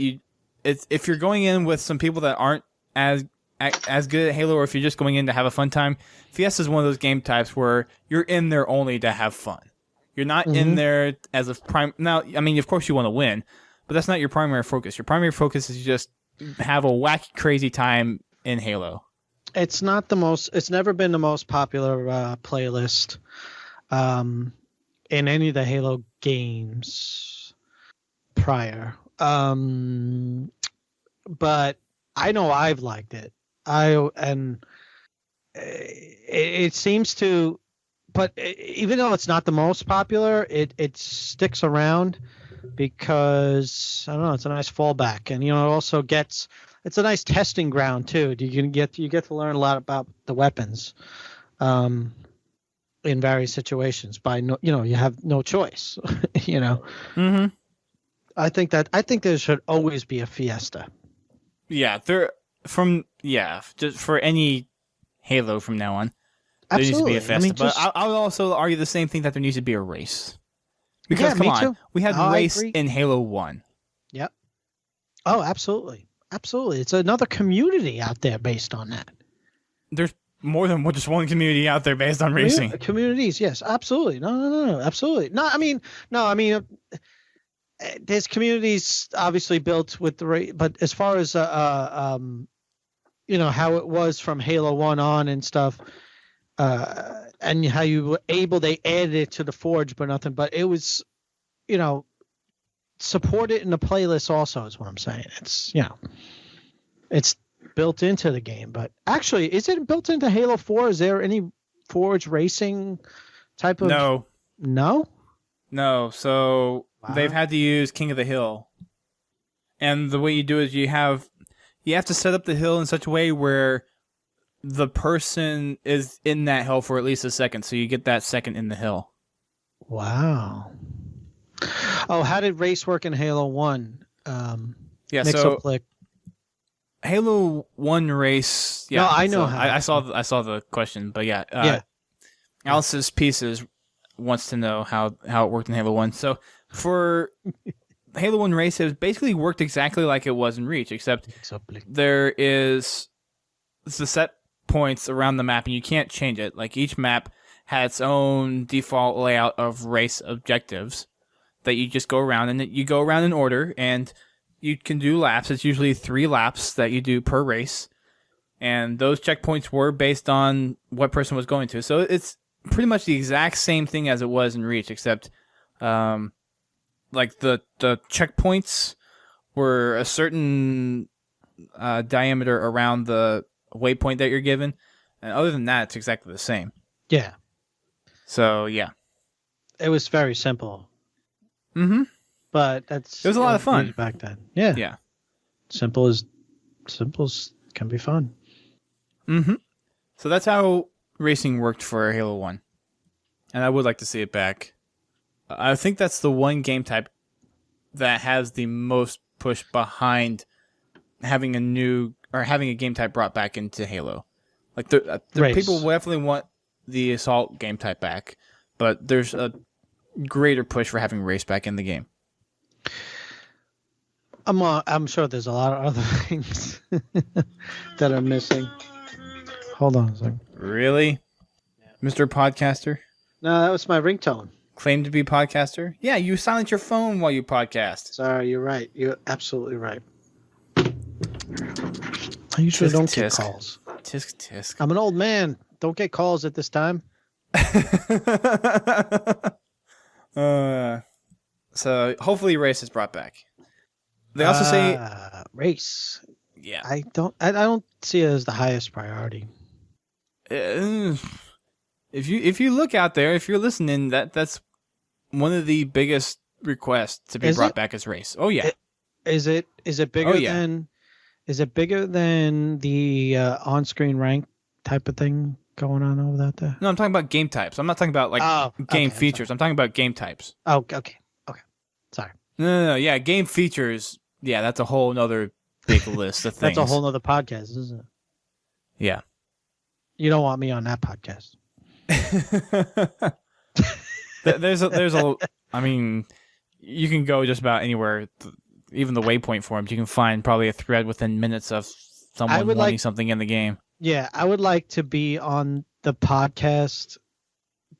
if you're going in with some people that aren't as good at Halo, or if you're just going in to have a fun time, Fiesta's one of those game types where you're in there only to have fun. You're not in there as a prime. Now, I mean, of course you want to win, but that's not your primary focus. Your primary focus is just have a wacky, crazy time in Halo. It's not the most. It's never been the most popular playlist in any of the Halo games prior. But I know I've liked it. It seems to, but even though it's not the most popular, it sticks around because I don't know. It's a nice fallback, and it also gets. It's a nice testing ground too. You get to learn a lot about the weapons, in various situations. You have no choice. Mm-hmm. I think there should always be a Fiesta. Yeah, just for any Halo from now on, there needs to be a Fiesta. But I would also argue the same thing that there needs to be a race. Because come on, we had race in Halo 1. Yep. Oh, absolutely. Absolutely. It's another community out there based on that. There's more than just one community out there based on racing. Communities, yes, absolutely. No, absolutely. No, I mean, there's communities obviously built with the race, but as far as how it was from Halo 1 on and stuff, and how you were able, they added it to the Forge, but nothing. But it was, support it in the playlist also is what I'm saying. It's it's built into the game. But actually, is it built into Halo 4? Is there any Forge racing type of? No. So they've had to use King of the Hill, and the way you do it is you have to set up the hill in such a way where the person is in that hill for at least a second, so you get that second in the hill. Wow. Oh, how did race work in Halo 1? Halo 1 race. Yeah, no, I know how. I saw the question, but yeah. Alice's Pieces wants to know how it worked in Halo 1. So for Halo 1 race, it basically worked exactly like it was in Reach, except there is the set points around the map, and you can't change it. Like each map had its own default layout of race objectives that you just go around, and you go around in order, and you can do laps. It's usually 3 laps that you do per race, and those checkpoints were based on what person was going to. So it's pretty much the exact same thing as it was in Reach, except like the checkpoints were a certain diameter around the waypoint that you're given, and other than that, it's exactly the same. Yeah. So yeah. It was very simple. Mm-hmm. But it was a lot of fun back then. Yeah. Yeah. Simple as can be fun. Mm-hmm. So that's how racing worked for Halo 1. And I would like to see it back. I think that's the one game type that has the most push behind having a game type brought back into Halo. Like the people definitely want the assault game type back, but there's a greater push for having race back in the game. I'm sure there's a lot of other things that are missing. Hold on a second. Really? Mr. Podcaster? No, that was my ringtone. Claim to be podcaster? Yeah, you silence your phone while you podcast. Sorry, you're right. You're absolutely right. I usually don't get calls. Tisk tisk. I'm an old man. Don't get calls at this time. So hopefully race is brought back. They also say race. Yeah. I don't see it as the highest priority. If you look out there, if you're listening, that's one of the biggest requests to be brought back as race. Oh yeah. Is it bigger than the on-screen rank type of thing going on over there? No, I'm talking about game types. I'm not talking about game features. I'm talking about game types. Oh, okay. Sorry. No. Yeah, game features. Yeah, that's a whole nother big list of things. That's a whole nother podcast, isn't it? Yeah. You don't want me on that podcast. there's a. I mean, you can go just about anywhere. Even the Waypoint forums, you can find probably a thread within minutes of someone wanting something in the game. Yeah, I would like to be on the podcast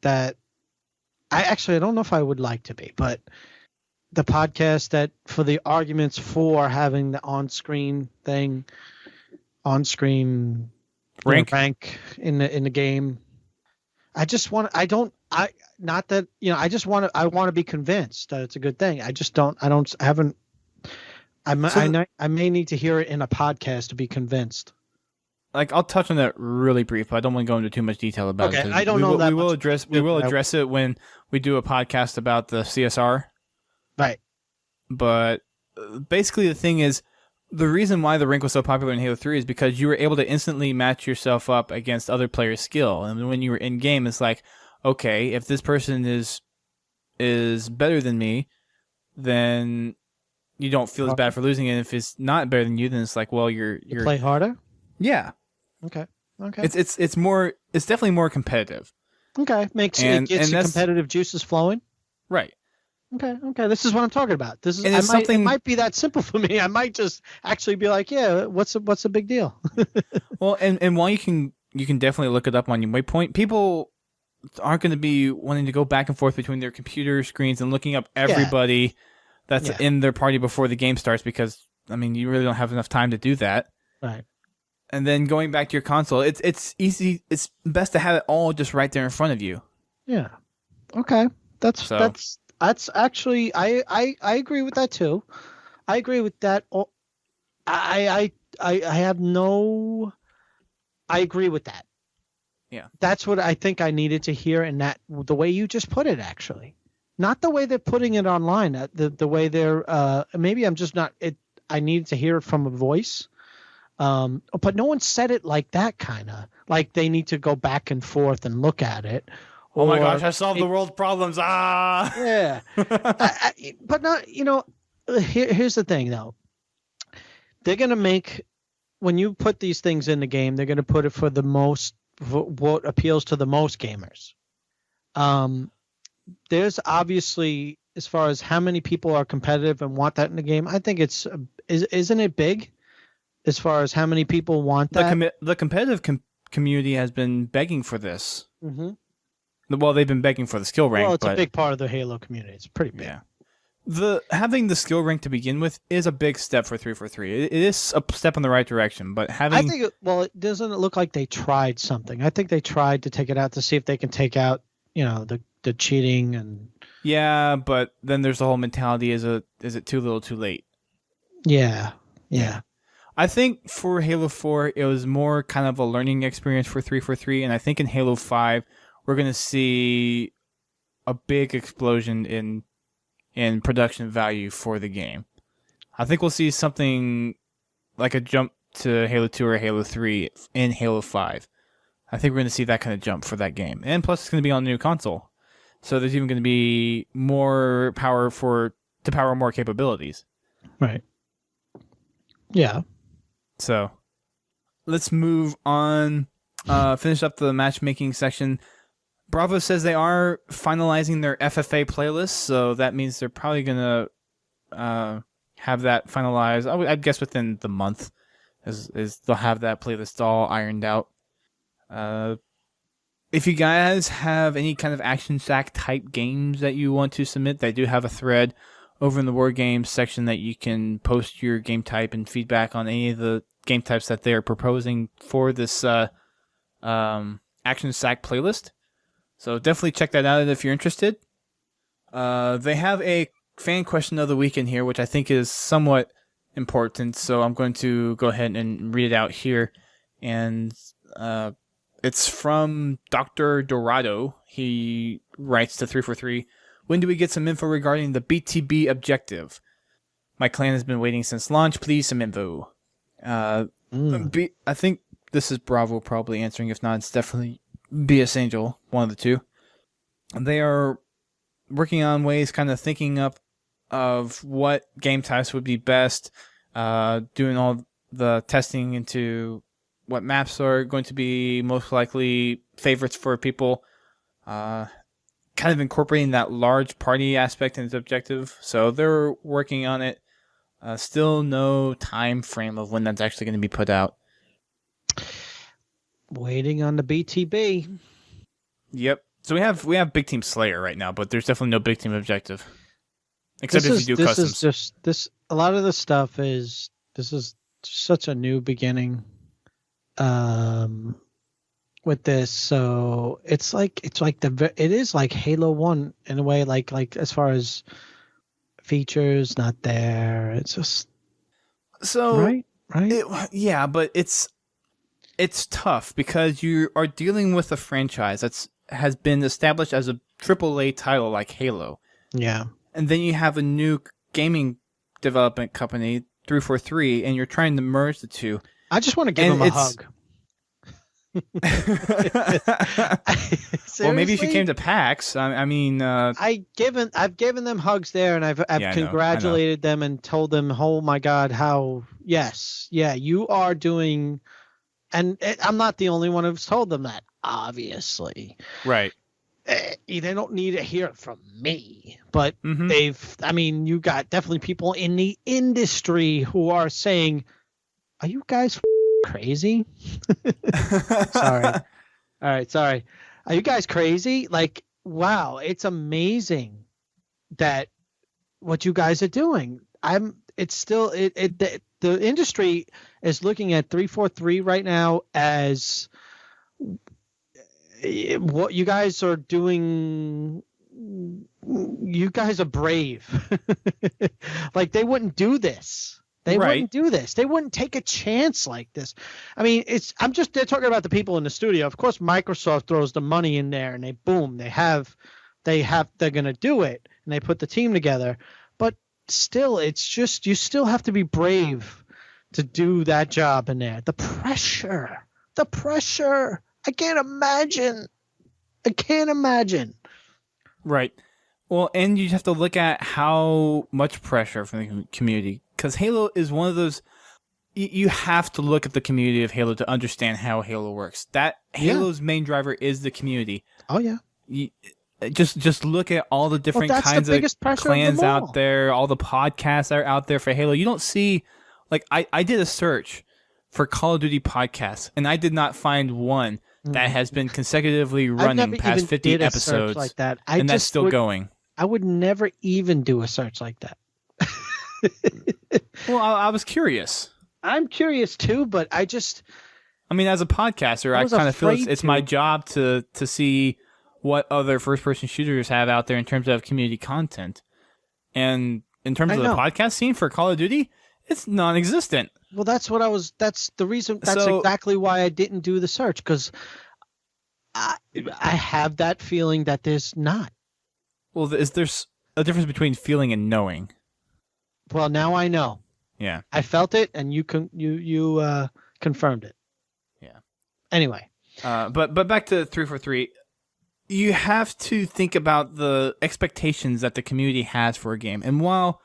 that I don't know if I would like to be, but the podcast that for the arguments for having the on-screen rank in the game. I want to be convinced that it's a good thing. I may need to hear it in a podcast to be convinced. Like, I'll touch on that really brief, but I don't want to go into too much detail about it. Okay, I don't know that we will address it when we do a podcast about the CSR. Right. But basically the thing is, the reason why the rank was so popular in Halo 3 is because you were able to instantly match yourself up against other players' skill. And when you were in game, it's like, okay, if this person is better than me, then you don't feel as bad for losing. And if it's not better than you, then it's like, well, you're play harder. Yeah. Okay. It's definitely more competitive. Okay. It gets the competitive juices flowing. Right. Okay. This is what I'm talking about. It might be that simple for me. I might just actually be like, yeah, what's the big deal? Well, and while you can definitely look it up on your Waypoint, people aren't going to be wanting to go back and forth between their computer screens and looking up everybody that's in their party before the game starts, because I mean, you really don't have enough time to do that. Right. And then going back to your console, it's easy. It's best to have it all just right there in front of you. Yeah. Okay. That's actually I agree with that too. I agree with that. I agree with that. Yeah. That's what I think I needed to hear, and that the way you just put it, actually. Not the way they're putting it online, the way they're maybe I'm just not it I needed to hear it from a voice. But no one said it like that, kind of. Like they need to go back and forth and look at it. Oh my gosh, I solved the world's problems. Yeah. But not, here's the thing, though. They're going to make, when you put these things in the game, they're going to put it for what appeals to the most gamers. There's obviously, as far as how many people are competitive and want that in the game, I think isn't it big as far as how many people want that? The competitive community has been begging for this. Mm-hmm. Well, they've been begging for the skill rank. Well, it's a big part of the Halo community. It's pretty big. Yeah. having the skill rank to begin with is a big step for 343. It is a step in the right direction, but I think it doesn't look like they tried something. I think they tried to take it out to see if they can take out, the cheating and. Yeah, but then there's the whole mentality: is it too little, too late? Yeah. I think for Halo 4, it was more kind of a learning experience for 343, and I think in Halo 5, we're going to see a big explosion in production value for the game. I think we'll see something like a jump to Halo 2 or Halo 3 in Halo 5. I think we're going to see that kind of jump for that game. And plus, it's going to be on a new console. So there's even going to be more power to power more capabilities. Right. Yeah. So let's move on. Finish up the matchmaking section. Bravo says they are finalizing their FFA playlist, so that means they're probably going to have that finalized. I'd guess within the month is they'll have that playlist all ironed out. If you guys have any kind of action sack type games that you want to submit, they do have a thread over in the War Games section that you can post your game type and feedback on any of the game types that they're proposing for this action sack playlist. So definitely check that out if you're interested. They have a fan question of the week in here, which I think is somewhat important. So I'm going to go ahead and read it out here. And it's from Dr. Dorado. He writes to 343, when do we get some info regarding the BTB objective? My clan has been waiting since launch. Please, some info. I think this is Bravo probably answering. If not, it's definitely BS Angel, one of the two. They are working on ways, kind of thinking up of what game types would be best, doing all the testing into what maps are going to be most likely favorites for people, kind of incorporating that large party aspect into the objective. So they're working on it. Still no time frame of when that's actually going to be put out. Waiting on the BTB. Yep. So we have Big Team Slayer right now, but there's definitely no Big Team objective. Except if you do customs. This is just a lot of the stuff is such a new beginning with this. So it is like Halo 1 in a way, like as far as features not there. It's just right. Yeah, but it's tough because you are dealing with a franchise has been established as a AAA title like Halo. Yeah. And then you have a new gaming development company, 343, and you're trying to merge the two. I just want to give them a hug. Well, maybe if you came to PAX, I mean, I've given them hugs there, and I've congratulated them and told them, oh my God, you are doing, and I'm not the only one who's told them that, obviously. Right. They don't need to hear it from me, but you got definitely people in the industry who are saying, are you guys crazy? Sorry. All right. Sorry. Are you guys crazy? Like, wow, it's amazing that what you guys are doing. The industry is looking at 343 right now as what you guys are doing. You guys are brave. Like, they wouldn't do this. They wouldn't do this. They wouldn't take a chance like this. I mean, they're talking about the people in the studio. Of course, Microsoft throws the money in there and they're going to do it, and they put the team together. But still, it's just, you still have to be brave to do that job in there. The pressure. I can't imagine. Right. Well, and you have to look at how much pressure from the community, because Halo is one of those. You have to look at the community of Halo to understand how Halo works. Halo's main driver is the community. Oh yeah. Just look at all the different kinds of clans out there, all the podcasts that are out there for Halo. You don't see, like, I did a search for Call of Duty podcasts, and I did not find one that has been consecutively running past 50 episodes like that. That's still going. I would never even do a search like that. Well, I was curious. I'm curious too, but I mean, as a podcaster, I kind of feel it's my job to see what other first-person shooters have out there in terms of community content. And in terms of the podcast scene for Call of Duty, it's non-existent. Well, that's the reason. That's exactly why I didn't do the search, because I, I have that feeling that there's not. Well, is there's a difference between feeling and knowing? Well, now I know. Yeah. I felt it, and you confirmed it. Yeah. Anyway. But back to 343. You have to think about the expectations that the community has for a game. And while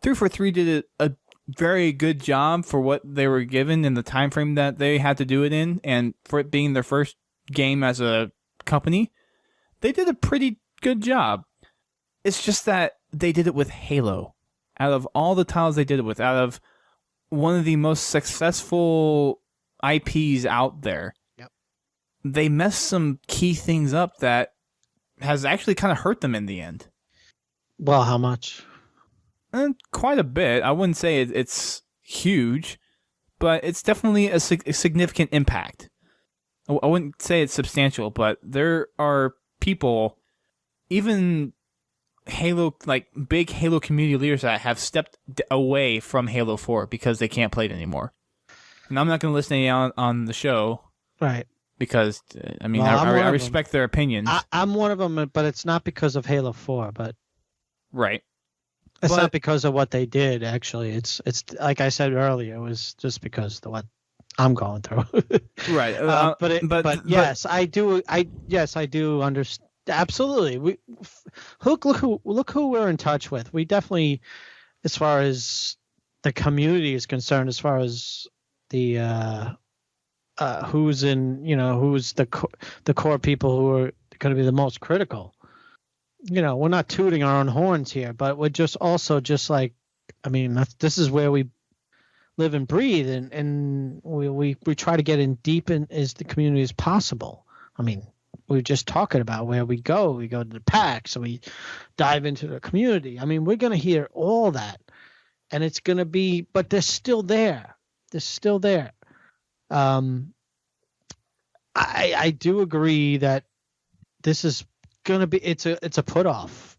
343 did a very good job for what they were given in the time frame that they had to do it in, and for it being their first game as a company, they did a pretty good job. It's just that they did it with Halo. Out of all the titles they did it with, out of one of the most successful IPs out there, they messed some key things up that has actually kind of hurt them in the end. Well, how much? Quite a bit. I wouldn't say it's huge, but it's definitely a significant impact. I wouldn't say it's substantial, but there are people, even Halo, like big Halo community leaders, that have stepped away from Halo 4 because they can't play it anymore. And I'm not going to listen to any on the show. Right. Because, I mean, I respect their opinions. I'm one of them, but it's not because of Halo 4, but... Right. It's not because of what they did, actually. It's like I said earlier, it was just because of what I'm going through. Right. But yes, I do understand. Absolutely. Look who we're in touch with. We definitely, as far as the community is concerned, as far as the who's the core people who are going to be the most critical. We're not tooting our own horns here, but we're just also just like, I mean, this is where we live and breathe, and we try to get in deep in as the community as possible. I mean, we're just talking about where we go to the PAX, so we dive into the community. I mean, we're going to hear all that, and it's going to be, but they're still there. I do agree that this is going to be, it's a put off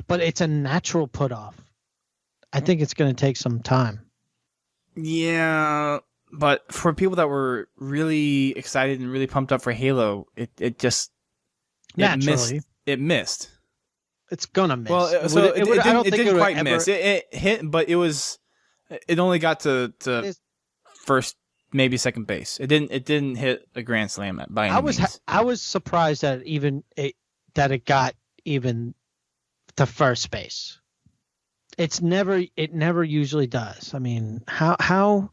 but it's a natural put off. I think it's going to take some time. Yeah, but for people that were really excited and really pumped up for Halo, it just naturally it missed. It's gonna miss. Well, so it didn't quite miss. It hit, but it only got to first, maybe second base. It didn't hit a grand slam by any means. I was surprised that it got even the first base. It never usually does. I mean, how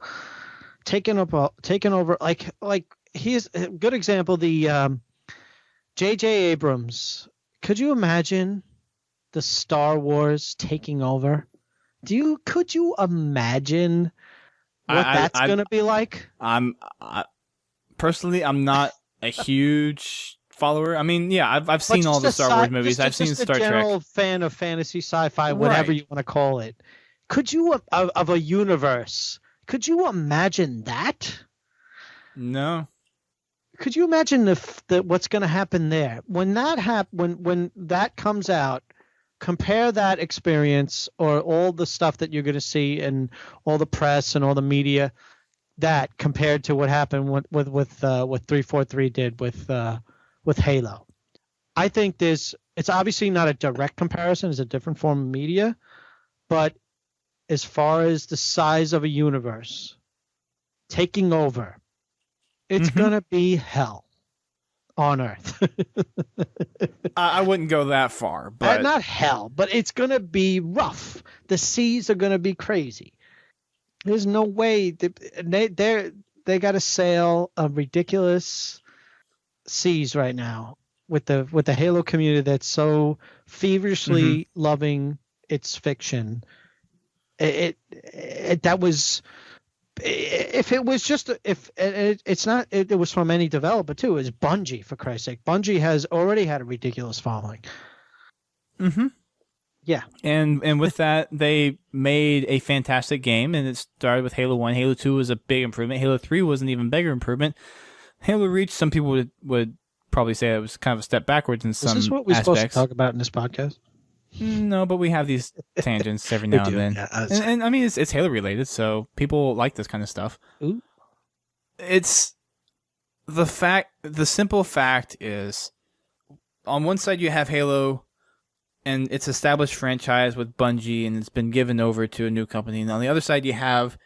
taking over like here's a good example. The J.J. Abrams. Could you imagine the Star Wars taking over? Could you imagine what that's going to be like? Personally, I'm not a huge follower. I mean, yeah, I've seen all the Star Wars movies. I've seen Star Trek. Just a general fan of fantasy, sci-fi, whatever you want to call it. Could you of a universe? Could you imagine that? No. Could you imagine what's going to happen there when that comes out? Compare that experience or all the stuff that you're going to see and all the press and all the media that compared to what happened with 343 did with Halo. I think it's obviously not a direct comparison. It's a different form of media, but as far as the size of a universe taking over, it's going to be hell on Earth. I wouldn't go that far, but not hell, but it's going to be rough. The seas are going to be crazy. There's no way they got to sail a ridiculous seas right now with the Halo community that's so feverishly loving its fiction. It was from any developer too. It was Bungie, for Christ's sake. Bungie has already had a ridiculous following. Mm-hmm. Yeah. And with that, they made a fantastic game, and it started with Halo 1. Halo 2 was a big improvement. Halo 3 was an even bigger improvement. Halo Reach, some people would probably say it was kind of a step backwards in some aspects. Is this what we're supposed to talk about in this podcast? No, but we have these tangents every now and then. Yeah, and I mean, it's Halo related, so people like this kind of stuff. Ooh. It's the simple fact is, on one side you have Halo, and it's established franchise with Bungie, and it's been given over to a new company. And on the other side, you have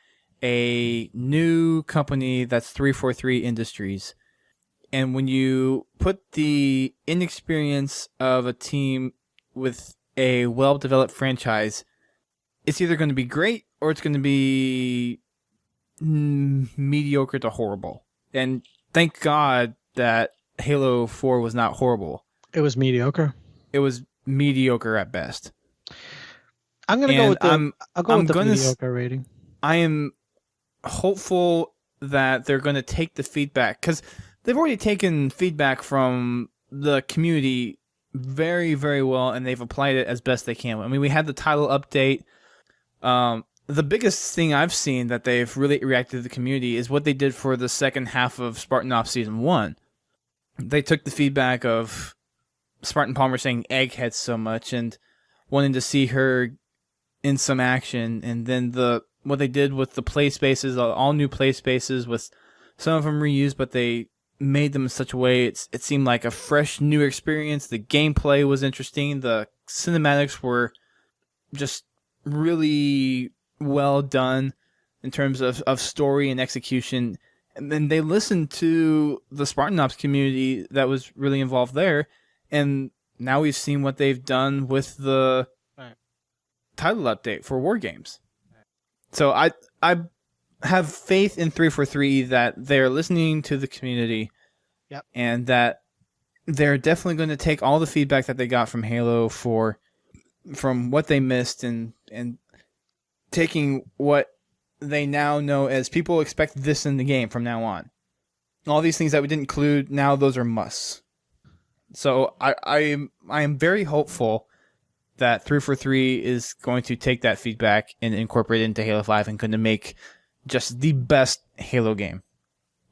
a new company that's 343 Industries. And when you put the inexperience of a team with a well-developed franchise, it's either going to be great or it's going to be mediocre to horrible. And thank God that Halo 4 was not horrible. It was mediocre. It was mediocre at best. I'm going to go with the mediocre rating. I am hopeful that they're going to take the feedback, because they've already taken feedback from the community very, very well, and they've applied it as best they can. I mean, we had the title update. The biggest thing I've seen that they've really reacted to the community is what they did for the second half of Spartan Ops Season 1. They took the feedback of Spartan Palmer saying egghead so much and wanting to see her in some action, and then what they did with the play spaces, all new play spaces, with some of them reused, but they made them in such a way it seemed like a fresh new experience. The gameplay was interesting. The cinematics were just really well done in terms of story and execution. And then they listened to the Spartan Ops community that was really involved there. And now we've seen what they've done with the title update for War Games. So I have faith in 343 that they're listening to the community, and that they're definitely going to take all the feedback that they got from Halo 4, from what they missed, and taking what they now know as people expect this in the game from now on. All these things that we didn't include, now those are musts. So I am very hopeful that 343 is going to take that feedback and incorporate it into Halo 5 and going to make just the best Halo game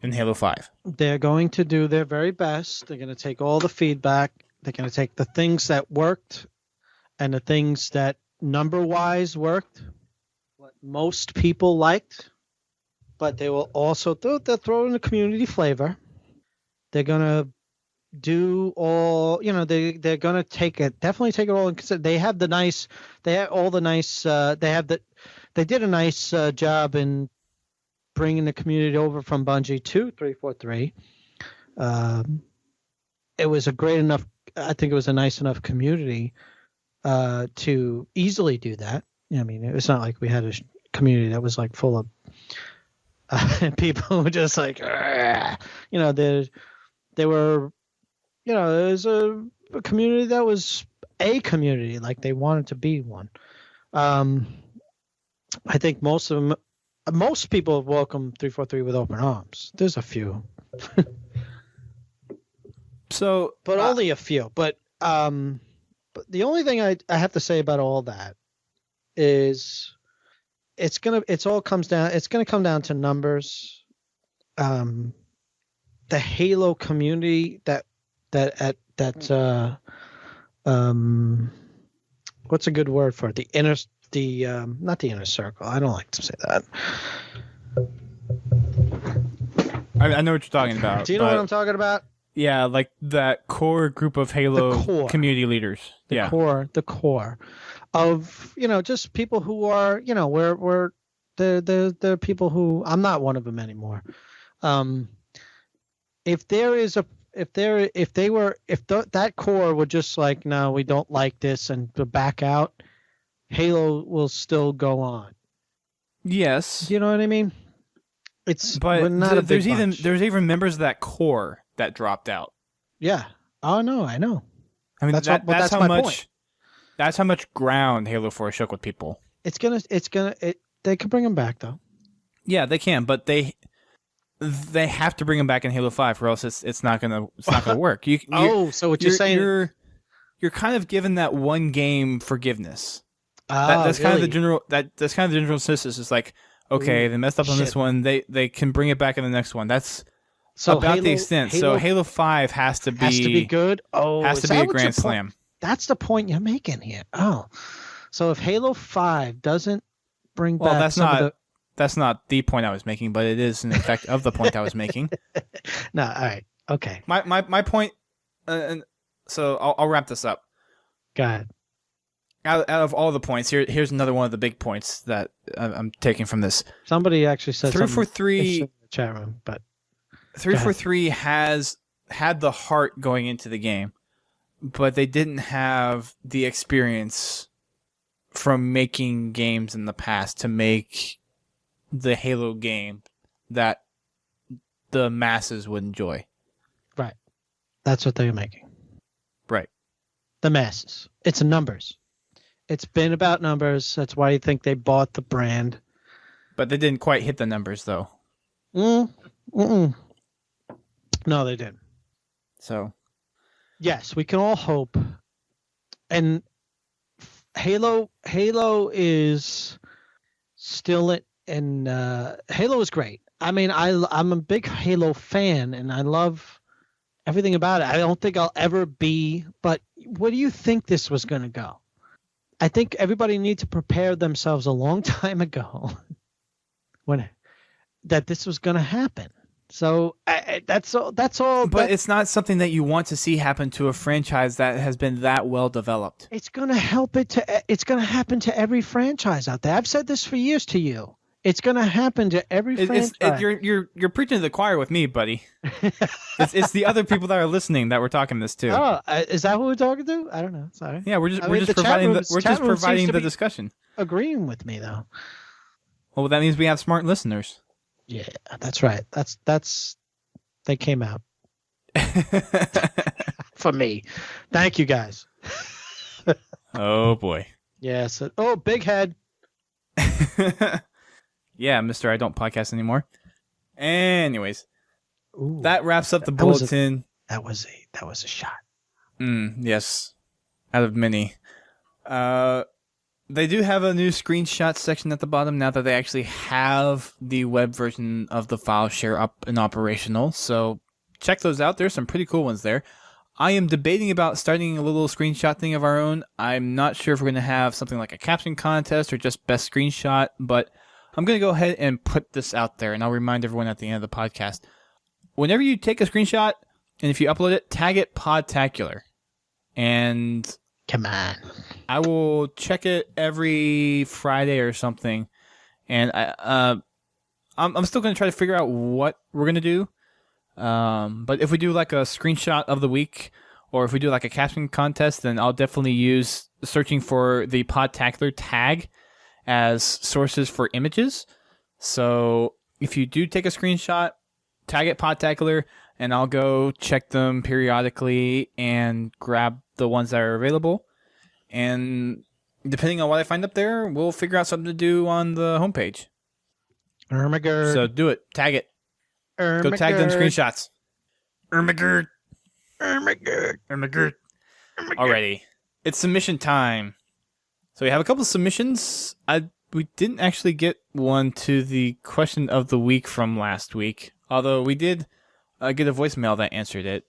in Halo 5. They're going to do their very best. They're going to take all the feedback. They're going to take the things that worked and the things that number-wise worked, what most people liked, but they will also throw in the community flavor. They're going to do all, they're going to definitely take it all in consideration. They did a nice job in bringing the community over from Bungie to 343. It was I think it was a nice enough community to easily do that. I mean, it was not like we had a community that was like full of people who were just like, they were, it was a community that was a community, like they wanted to be one. I think most people have welcomed 343 with open arms. There's a few. But only a few. But the only thing I have to say about all that is it's gonna come down to numbers. The Halo community what's a good word for it? Not the inner circle. I don't like to say that. I know what you're talking about. Do you know what I'm talking about? Yeah, like that core group of Halo community leaders. The core of, just people who are, we're the people who, I'm not one of them anymore. If that core were just like, no, we don't like this and to back out, Halo will still go on. Yes. You know what I mean? There's even members of that core that dropped out. Yeah. Oh no, I know. I mean, that's how my much. Point. That's how much ground Halo 4 shook with people. They can bring them back though. Yeah, they can, but they have to bring them back in Halo 5, or else it's not gonna work. So what you're saying? You're kind of given that one game forgiveness. That's kind of the general. That's kind of the general consensus. It's like, okay, they messed up on this one. They can bring it back in the next one. That's about the extent. So Halo 5 has to be good. Oh, has to be a grand slam. That's the point you're making here. Oh, so if Halo 5 doesn't bring back That's not the point I was making, but it is an effect of the point I was making. No, all right. Okay. My point, and so I'll wrap this up. Go ahead. Out of all the points, here's another one of the big points that I'm taking from this. Somebody actually said 343 in the chat room, but 343 has had the heart going into the game, but they didn't have the experience from making games in the past to make the Halo game that the masses would enjoy. Right. That's what they're making. Right. The masses. It's numbers. It's been about numbers. That's why you think they bought the brand. But they didn't quite hit the numbers, though. No, they didn't. So, yes, we can all hope. And Halo is still in. Halo is great. I mean, I'm a big Halo fan, and I love everything about it. I don't think I'll ever be. But where do you think this was going to go? I think everybody needs to prepare themselves a long time ago that this was going to happen. So that's all. But it's not something that you want to see happen to a franchise that has been that well developed. It's going to It's going to happen to every franchise out there. I've said this for years to you. It's going to happen to every franchise. You're preaching to the choir with me, buddy. it's the other people that are listening that we're talking this to. Oh, is that who we're talking to? I don't know. Sorry. Yeah, we're just providing the discussion. Agreeing with me though. Well, that means we have smart listeners. Yeah, that's right. That's they came out for me. Thank you guys. Oh boy. Yes. Oh, big head. Yeah, Mr. I don't podcast anymore. Anyways, ooh, that wraps up the bulletin. That was a shot. Yes, out of many. They do have a new screenshot section at the bottom now that they actually have the web version of the file share up and operational. So check those out. There's some pretty cool ones there. I am debating about starting a little screenshot thing of our own. I'm not sure if we're going to have something like a caption contest or just best screenshot, but I'm going to go ahead and put this out there, and I'll remind everyone at the end of the podcast. Whenever you take a screenshot, and if you upload it, tag it Podtacular. And come on, I will check it every Friday or something, and I'm still going to try to figure out what we're going to do. But if we do like a screenshot of the week, or if we do like a caption contest, then I'll definitely use searching for the Podtacular tag as sources for images. So if you do take a screenshot, tag it Podtacular, and I'll go check them periodically and grab the ones that are available. And depending on what I find up there, we'll figure out something to do on the homepage. Ermagerd. So do it. Tag it. Go tag them screenshots. Ermagerd. Alrighty. It's submission time. So we have a couple of submissions. We didn't actually get one to the question of the week from last week, although we did get a voicemail that answered it.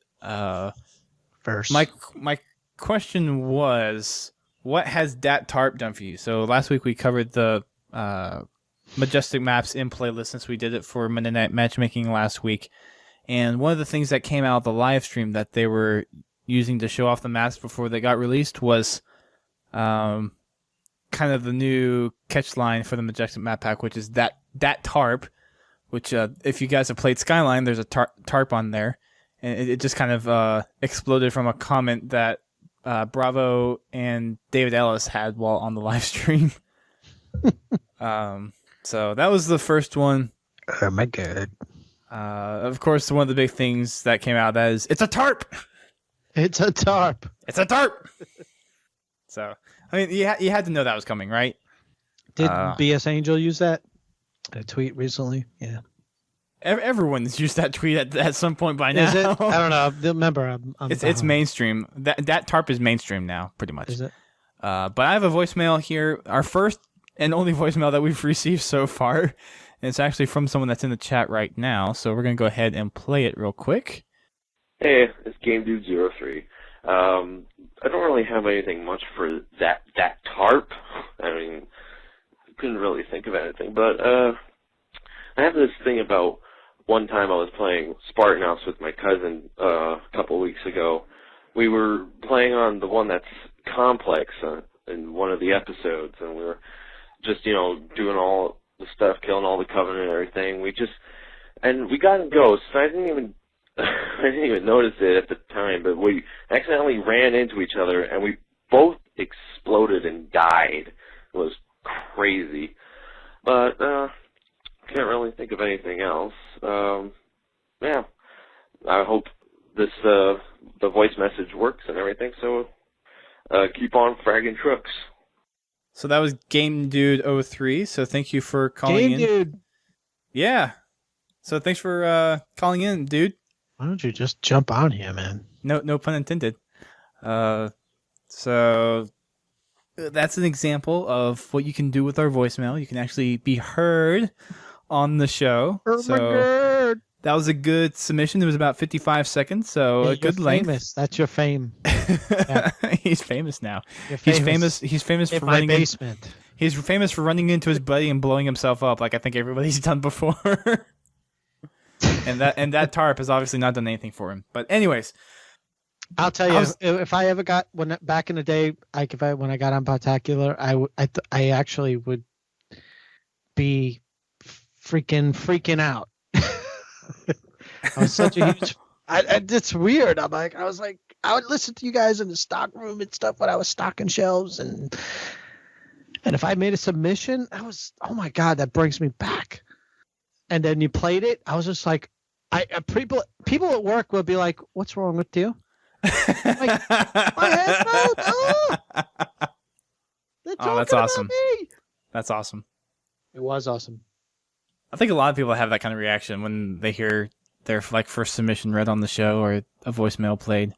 First, my question was, what has Dat Tarp done for you? So last week we covered the Majestic Maps in playlist since we did it for Monday Night Matchmaking last week, and one of the things that came out of the live stream that they were using to show off the maps before they got released was kind of the new catch line for the Majestic Map Pack, which is that tarp, which if you guys have played Skyline, there's a tarp on there, and it just kind of exploded from a comment that Bravo and David Ellis had while on the live stream. So that was the first one. Oh my god. Of course, one of the big things that came out of that is, it's a tarp! It's a tarp! It's a tarp! So, I mean, you had to know that was coming, right? Did BS Angel use that? A tweet recently? Yeah. Everyone's used that tweet at some point by now. Is it? I don't know. Remember, it's mainstream. That tarp is mainstream now, pretty much. Is it? But I have a voicemail here. Our first and only voicemail that we've received so far. And it's actually from someone that's in the chat right now. So we're going to go ahead and play it real quick. Hey, it's GameDude03. I don't really have anything much for that tarp. I mean, I couldn't really think of anything, but I have this thing about one time I was playing Spartan Ops with my cousin a couple of weeks ago. We were playing on the one that's complex in one of the episodes, and we were just, doing all the stuff, killing all the Covenant and everything. And we got in Ghosts. I didn't even notice it at the time, but we accidentally ran into each other, and we both exploded and died. It was crazy. But can't really think of anything else. Yeah, I hope this the voice message works and everything. So keep on fragging trucks. So that was Game Dude 03. So thank you for calling in. Game Dude. Yeah. So thanks for calling in, dude. Why don't you just jump on here, man? No pun intended. So that's an example of what you can do with our voicemail. You can actually be heard on the show. Oh so my God. That was a good submission. It was about 55 seconds, so a good length. Famous. That's your fame. Yeah. He's famous now. You're famous. He's famous in for my running basement. He's famous for running into his buddy and blowing himself up, like I think everybody's done before. and that tarp has obviously not done anything for him. But anyways, I'll tell you, if I ever got back in the day, when I got on Podtacular, I actually would be freaking out. I was such a huge. It's weird. I was like, I would listen to you guys in the stock room and stuff when I was stocking shelves, and if I made a submission, oh my God, that brings me back. And then you played it, I was just like, people at work would be like, "What's wrong with you?" Like, my headphones. Oh, that's awesome. That's awesome. It was awesome. I think a lot of people have that kind of reaction when they hear their first submission read on the show or a voicemail played.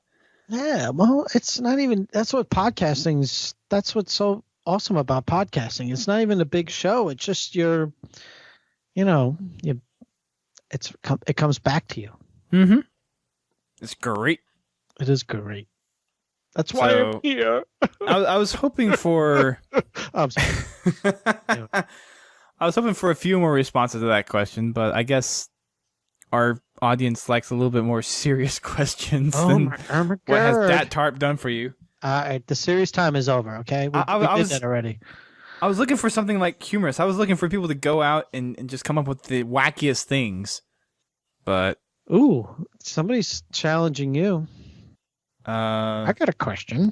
Yeah, well, it's not even. That's what podcasting's. That's what's so awesome about podcasting. It's not even a big show. It's just it comes back to you. Mm-hmm. It's great. It is great. That's why I'm here. I was hoping for. I'm sorry. I was hoping for a few more responses to that question, but I guess our audience likes a little bit more serious questions than what has that tarp done for you. The serious time is over, okay? We did that already. I was looking for something like humorous. I was looking for people to go out and just come up with the wackiest things. But ooh, somebody's challenging you. I got a question.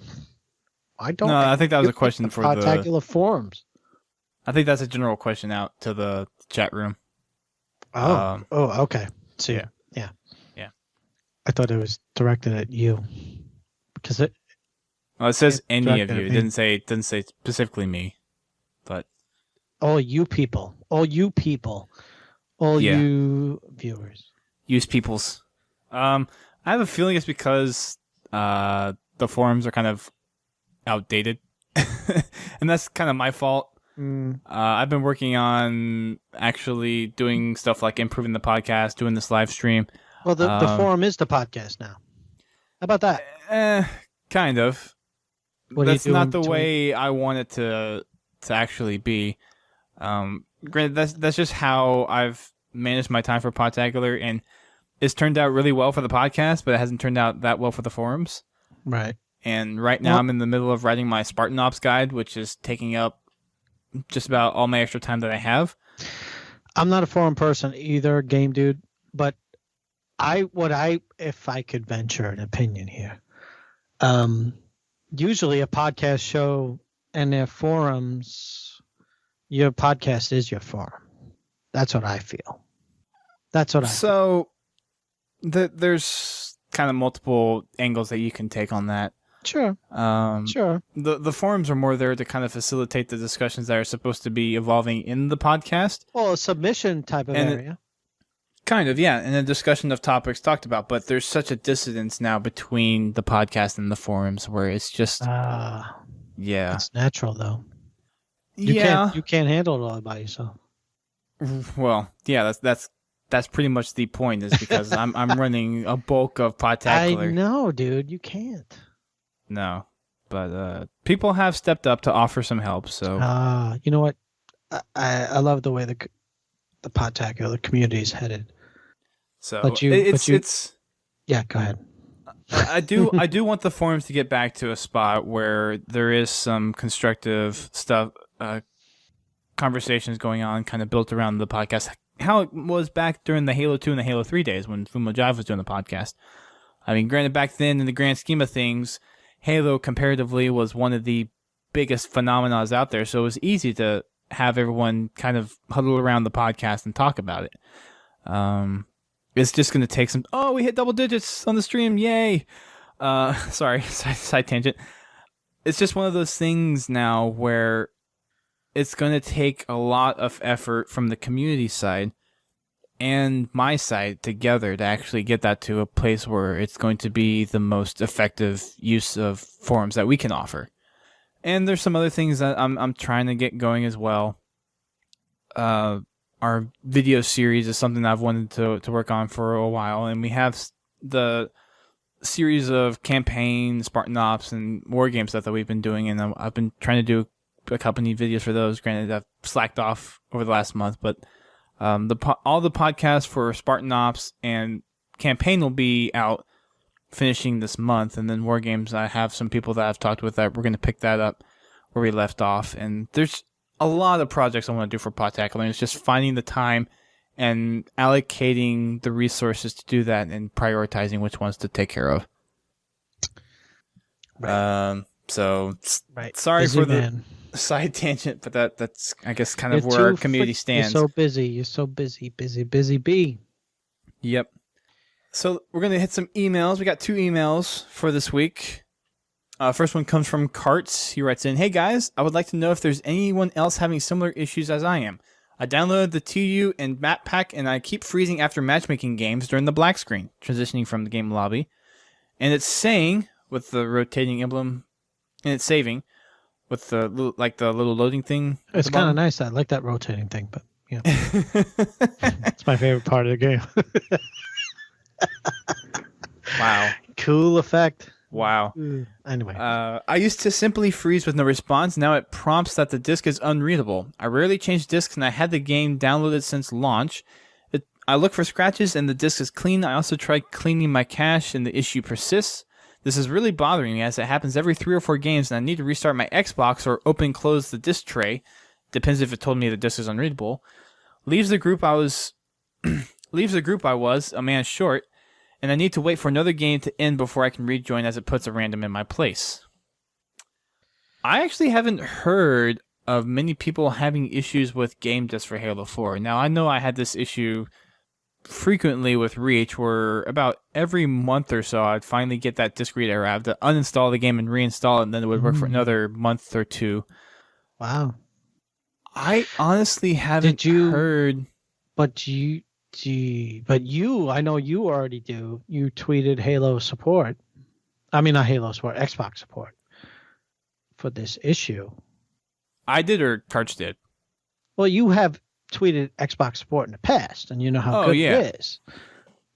I think that was a question for the Podtacular forums. I think that's a general question out to the chat room. Oh, okay. So yeah. I thought it was directed at you because it says any of you. It didn't say specifically me, but all you people, you viewers, use peoples. I have a feeling it's because the forums are kind of outdated, and that's kind of my fault. I've been working on actually doing stuff like improving the podcast, doing this live stream. Well, the forum is the podcast now. How about that? Kind of. That's not the way I want it to actually be. Granted, that's just how I've managed my time for Podtacular, and it's turned out really well for the podcast, but it hasn't turned out that well for the forums. Right. And right now I'm in the middle of writing my Spartan Ops guide, which is taking up just about all my extra time that I have. I'm not a forum person either, Game Dude, but if I could venture an opinion here, usually a podcast show and their forums, your podcast is your forum. That's what I feel. So there's kind of multiple angles that you can take on that. Sure. Sure. The forums are more there to kind of facilitate the discussions that are supposed to be evolving in the podcast. Well, a submission type of area. Kind of, yeah, and a discussion of topics talked about. But there's such a dissonance now between the podcast and the forums where it's just... yeah. It's natural, though. You can't handle it all by yourself. Well, yeah, that's pretty much the point, is because I'm running a bulk of Podtacular. I know, dude. You can't. No, but people have stepped up to offer some help. So you know what? I love the way the Podtacular community is headed. So it's yeah. Go ahead. I do want the forums to get back to a spot where there is some constructive stuff, conversations going on, kind of built around the podcast. How it was back during the Halo 2 and the Halo 3 days when Fumo Jive was doing the podcast. I mean, granted, back then, in the grand scheme of things, Halo comparatively was one of the biggest phenomena out there, so it was easy to have everyone kind of huddle around the podcast and talk about it. It's just going to take some... Oh, we hit double digits on the stream. Yay. Sorry, side tangent. It's just one of those things now where it's going to take a lot of effort from the community side and my side together to actually get that to a place where it's going to be the most effective use of forums that we can offer. And there's some other things that I'm trying to get going as well. Our video series is something I've wanted to work on for a while, and we have the series of campaign, Spartan Ops, and war game stuff that we've been doing, and I've been trying to do accompanying videos for those. Granted, I've slacked off over the last month, but all the podcasts for Spartan Ops and campaign will be out finishing this month, and then war games, I have some people that I've talked with that we're going to pick that up where we left off, and there's a lot of projects I want to do for Podtacular, and it's just finding the time and allocating the resources to do that and prioritizing which ones to take care of. Right. Sorry Busy for the man. side tangent, but that's I guess kind of where our community stands. You're so busy, busy bee. Yep. So we're going to hit some emails. We got 2 emails for this week. First one comes from Karts. He writes in, "Hey guys, I would like to know if there's anyone else having similar issues as I am. I downloaded the TU and map pack, and I keep freezing after matchmaking games during the black screen, transitioning from the game lobby. And it's saying, with the rotating emblem, and it's saving, with the little loading thing. It's kind of nice. I like that rotating thing, but yeah. It's my favorite part of the game. Wow. Cool effect. Wow. Anyway. I used to simply freeze with no response. Now it prompts that the disk is unreadable. I rarely change disks, and I had the game downloaded since launch. I look for scratches, and the disk is clean. I also tried cleaning my cache, and the issue persists. This is really bothering me, as it happens every 3 or 4 games, and I need to restart my Xbox or open and close the disk tray. Depends if it told me the disk is unreadable. Leaves the group I was a man short, and I need to wait for another game to end before I can rejoin, as it puts a random in my place. I actually haven't heard of many people having issues with game disks for Halo 4. Now, I know I had this issue frequently with Reach, where about every month or so, I'd finally get that disk read error. I have to uninstall the game and reinstall it, and then it would work for another month or 2. Wow. I honestly haven't heard... But you, I know you already do. You tweeted Halo support. I mean, not Halo support, Xbox support for this issue. I did, or Karch did? Well, you have tweeted Xbox support in the past, and you know how good it is.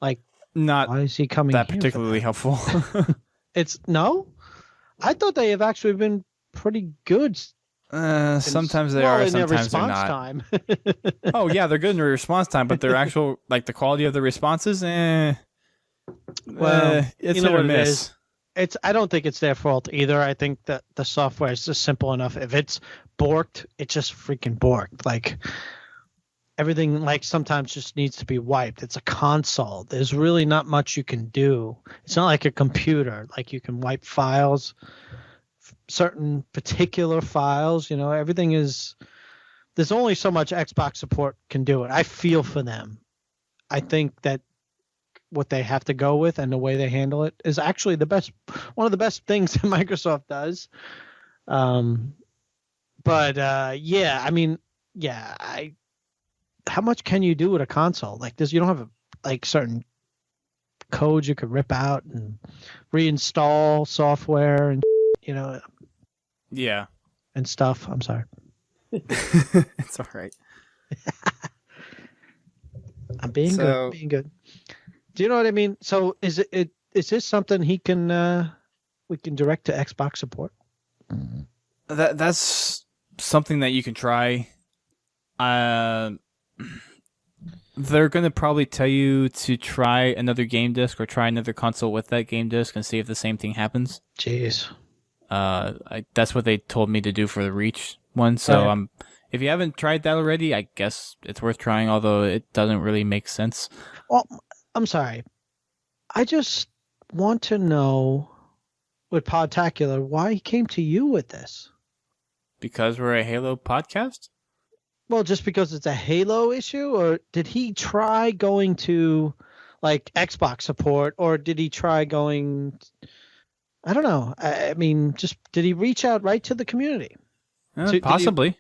Like, not why is he coming that particularly helpful? No? I thought they have actually been pretty good. Sometimes they are, sometimes they're not. Time. Oh yeah, they're good in their response time, but their actual, like, the quality of the responses, it's you know hit or miss. I don't think it's their fault either. I think that the software is just simple enough. If it's borked, it's just freaking borked. Like, everything, like, sometimes just needs to be wiped. It's a console. There's really not much you can do. It's not like a computer. Like, you can wipe files. Certain particular files, everything is, there's only so much Xbox support can do it. I feel for them. I think that what they have to go with and the way they handle it is actually one of the best things that Microsoft does. How much can you do with a console like this? You don't have certain codes you could rip out and reinstall software and yeah, and stuff. I'm sorry. It's all right. I'm being good. Do you know what I mean? So is this something we can direct to Xbox support? That's something that you can try. they're going to probably tell you to try another game disc or try another console with that game disc and see if the same thing happens. Jeez. That's what they told me to do for the Reach one. So if you haven't tried that already, I guess it's worth trying, although it doesn't really make sense. Well, I'm sorry. I just want to know with Podtacular why he came to you with this. Because we're a Halo podcast? Well, just because it's a Halo issue, or did he try going to like Xbox support, or did he try going? I don't know. I mean, just did he reach out right to the community? Possibly.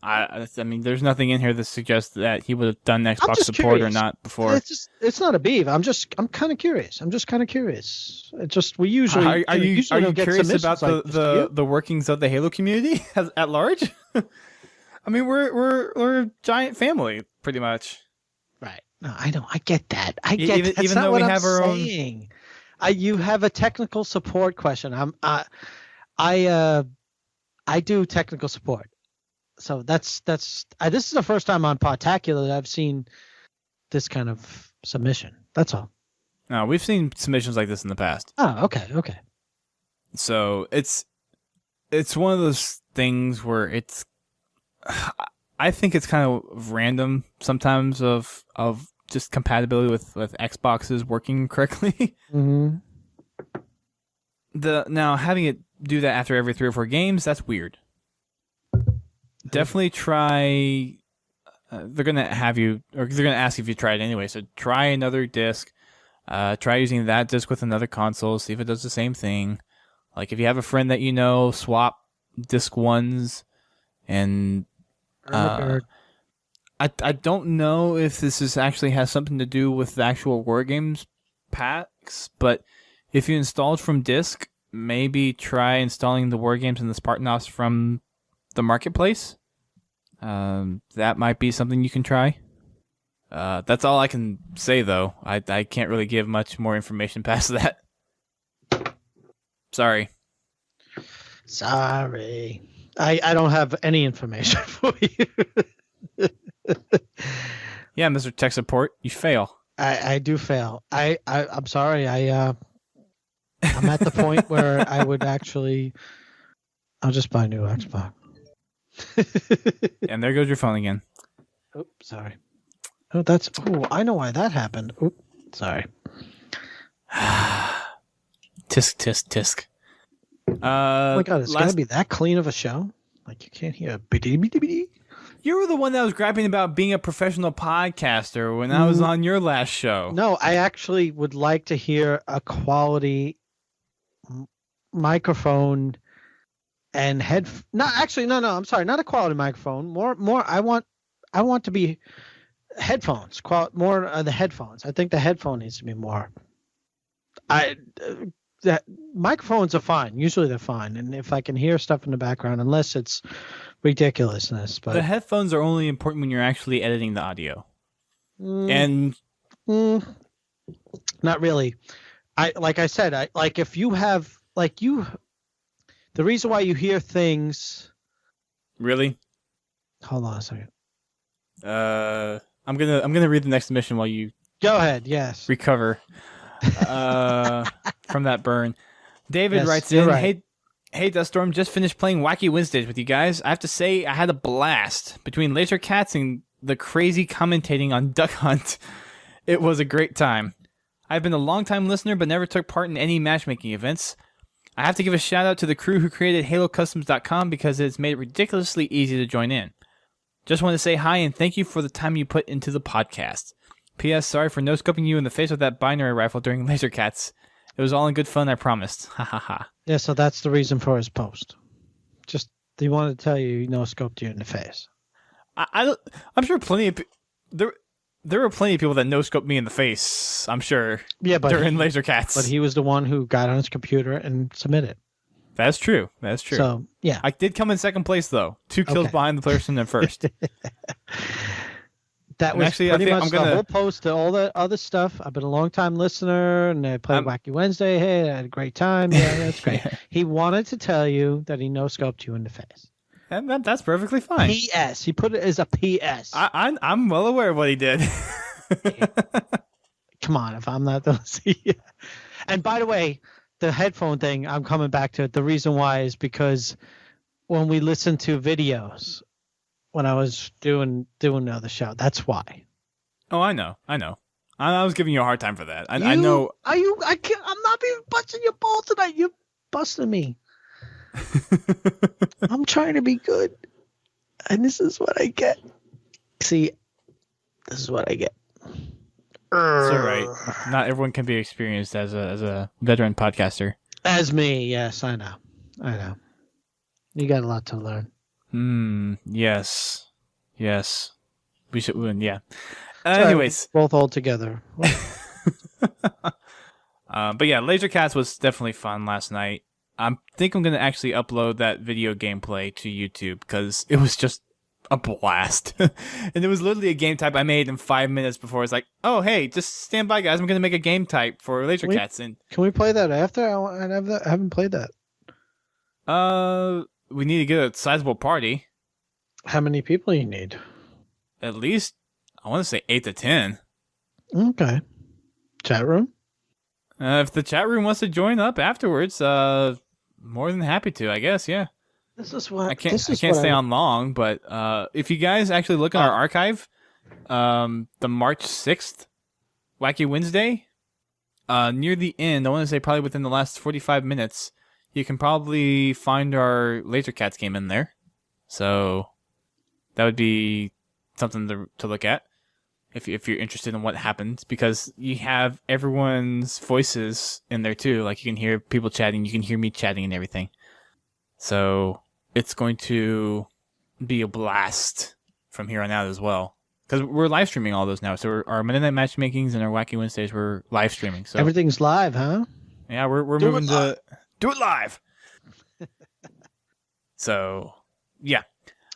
I mean, there's nothing in here that suggests that he would have done Xbox support or not before. It's not a beef. I'm kind of curious. It's just we usually are you don't get curious about like the workings of the Halo community at large? I mean, we're a giant family, pretty much. Right. No, I know. I get that. That's even not though what we I'm have our saying. You have a technical support question. I do technical support. So this is the first time on Podtacular that I've seen this kind of submission. That's all. No, we've seen submissions like this in the past. Oh, okay. So it's one of those things where I think it's kind of random sometimes of just compatibility with Xboxes working correctly. Mm-hmm. Now having it do that after every 3 or 4 games, that's weird. Definitely try. They're gonna ask if you tried anyway. So try another disc. Try using that disc with another console. See if it does the same thing. Like if you have a friend that you know, swap disc ones. And I don't know if this actually has something to do with the actual War Games packs, but if you installed from disk, maybe try installing the War Games and the Spartanos from the marketplace. That might be something you can try. That's all I can say, though. I can't really give much more information past that. Sorry. I don't have any information for you. Yeah, Mr. Tech Support, you fail. I do fail. I'm sorry. I'm at the point where I would actually. I'll just buy a new Xbox. And there goes your phone again. Oh, sorry. Oh, I know why that happened. Oh, sorry. Tisk. Oh my God, it's gonna be that clean of a show? Like you can't hear a bitty. You were the one that was grappling about being a professional podcaster when I was on your last show. No, I actually would like to hear a quality microphone and No, I'm sorry, not a quality microphone. More. I want to be headphones. More of the headphones. I think the headphone needs to be more. That microphones are fine. Usually they're fine, and if I can hear stuff in the background, unless it's ridiculousness. But the headphones are only important when you're actually editing the audio. And not really. Like I said, if you have the reason why you hear things. Really? Hold on a second. I'm gonna read the next submission while you go ahead. Yes. Recover. From that burn. David writes in, right. Hey Duststorm, just finished playing Wacky Wednesdays with you guys. I have to say I had a blast. Between Laser Cats and the crazy commentating on Duck Hunt, it was a great time. I've been a long-time listener but never took part in any matchmaking events. I have to give a shout out to the crew who created HaloCustoms.com because it's made it ridiculously easy to join in. Just want to say hi and thank you for the time you put into the podcast. P.S. Sorry for no-scoping you in the face with that binary rifle during Laser Cats. It was all in good fun, I promised. Ha ha ha. Yeah, so that's the reason for his post. Just he wanted to tell you he no-scoped you in the face. I'm sure there were plenty of people that no-scoped me in the face, I'm sure, during Laser Cats. But he was the one who got on his computer and submitted. That's true. So, yeah. I did come in second place, though. 2 kills behind the person in first. That was actually, pretty much the whole post to all the other stuff. I've been a long-time listener, and I played Wacky Wednesday. Hey, I had a great time. Yeah, that's great. He wanted to tell you that he no-scoped you in the face. And that's perfectly fine. P.S. He put it as a P.S. I'm well aware of what he did. Come on, if I'm not gonna see you. And by the way, the headphone thing, I'm coming back to it. The reason why is because when we listen to videos, when I was doing the other show, that's why. Oh, I know. I was giving you a hard time for that. I know. I can't. I'm not even busting your ball tonight. You're busting me. I'm trying to be good, and this is what I get. See, this is what I get. It's all right. Not everyone can be experienced as a veteran podcaster. As me, yes, I know. You got a lot to learn. Yes. We should win. Yeah. Sorry, Anyways, both all together. but yeah, Laser Cats was definitely fun last night. I think I'm gonna actually upload that video gameplay to YouTube because it was just a blast, and it was literally a game type I made in 5 minutes before. It's like, oh hey, just stand by, guys. I'm gonna make a game type for Laser Cats, and can we play that after? I haven't played that. We need to get a sizable party. How many people you need? At least I want to say 8 to 10. Okay. Chat room. If the chat room wants to join up afterwards, more than happy to. I guess, yeah. This is what I can't stay on long, but if you guys actually look at our archive, the March 6th Wacky Wednesday, near the end, I want to say probably within the last 45 minutes, you can probably find our Laser Cats game in there. So that would be something to look at if you're interested in what happens, because you have everyone's voices in there too. Like you can hear people chatting, you can hear me chatting and everything. So it's going to be a blast from here on out as well, because we're live streaming all those now. So our Monday Night Matchmakings and our Wacky Wednesdays we're live streaming. So everything's live, huh? Yeah, we're moving to do it live. So yeah,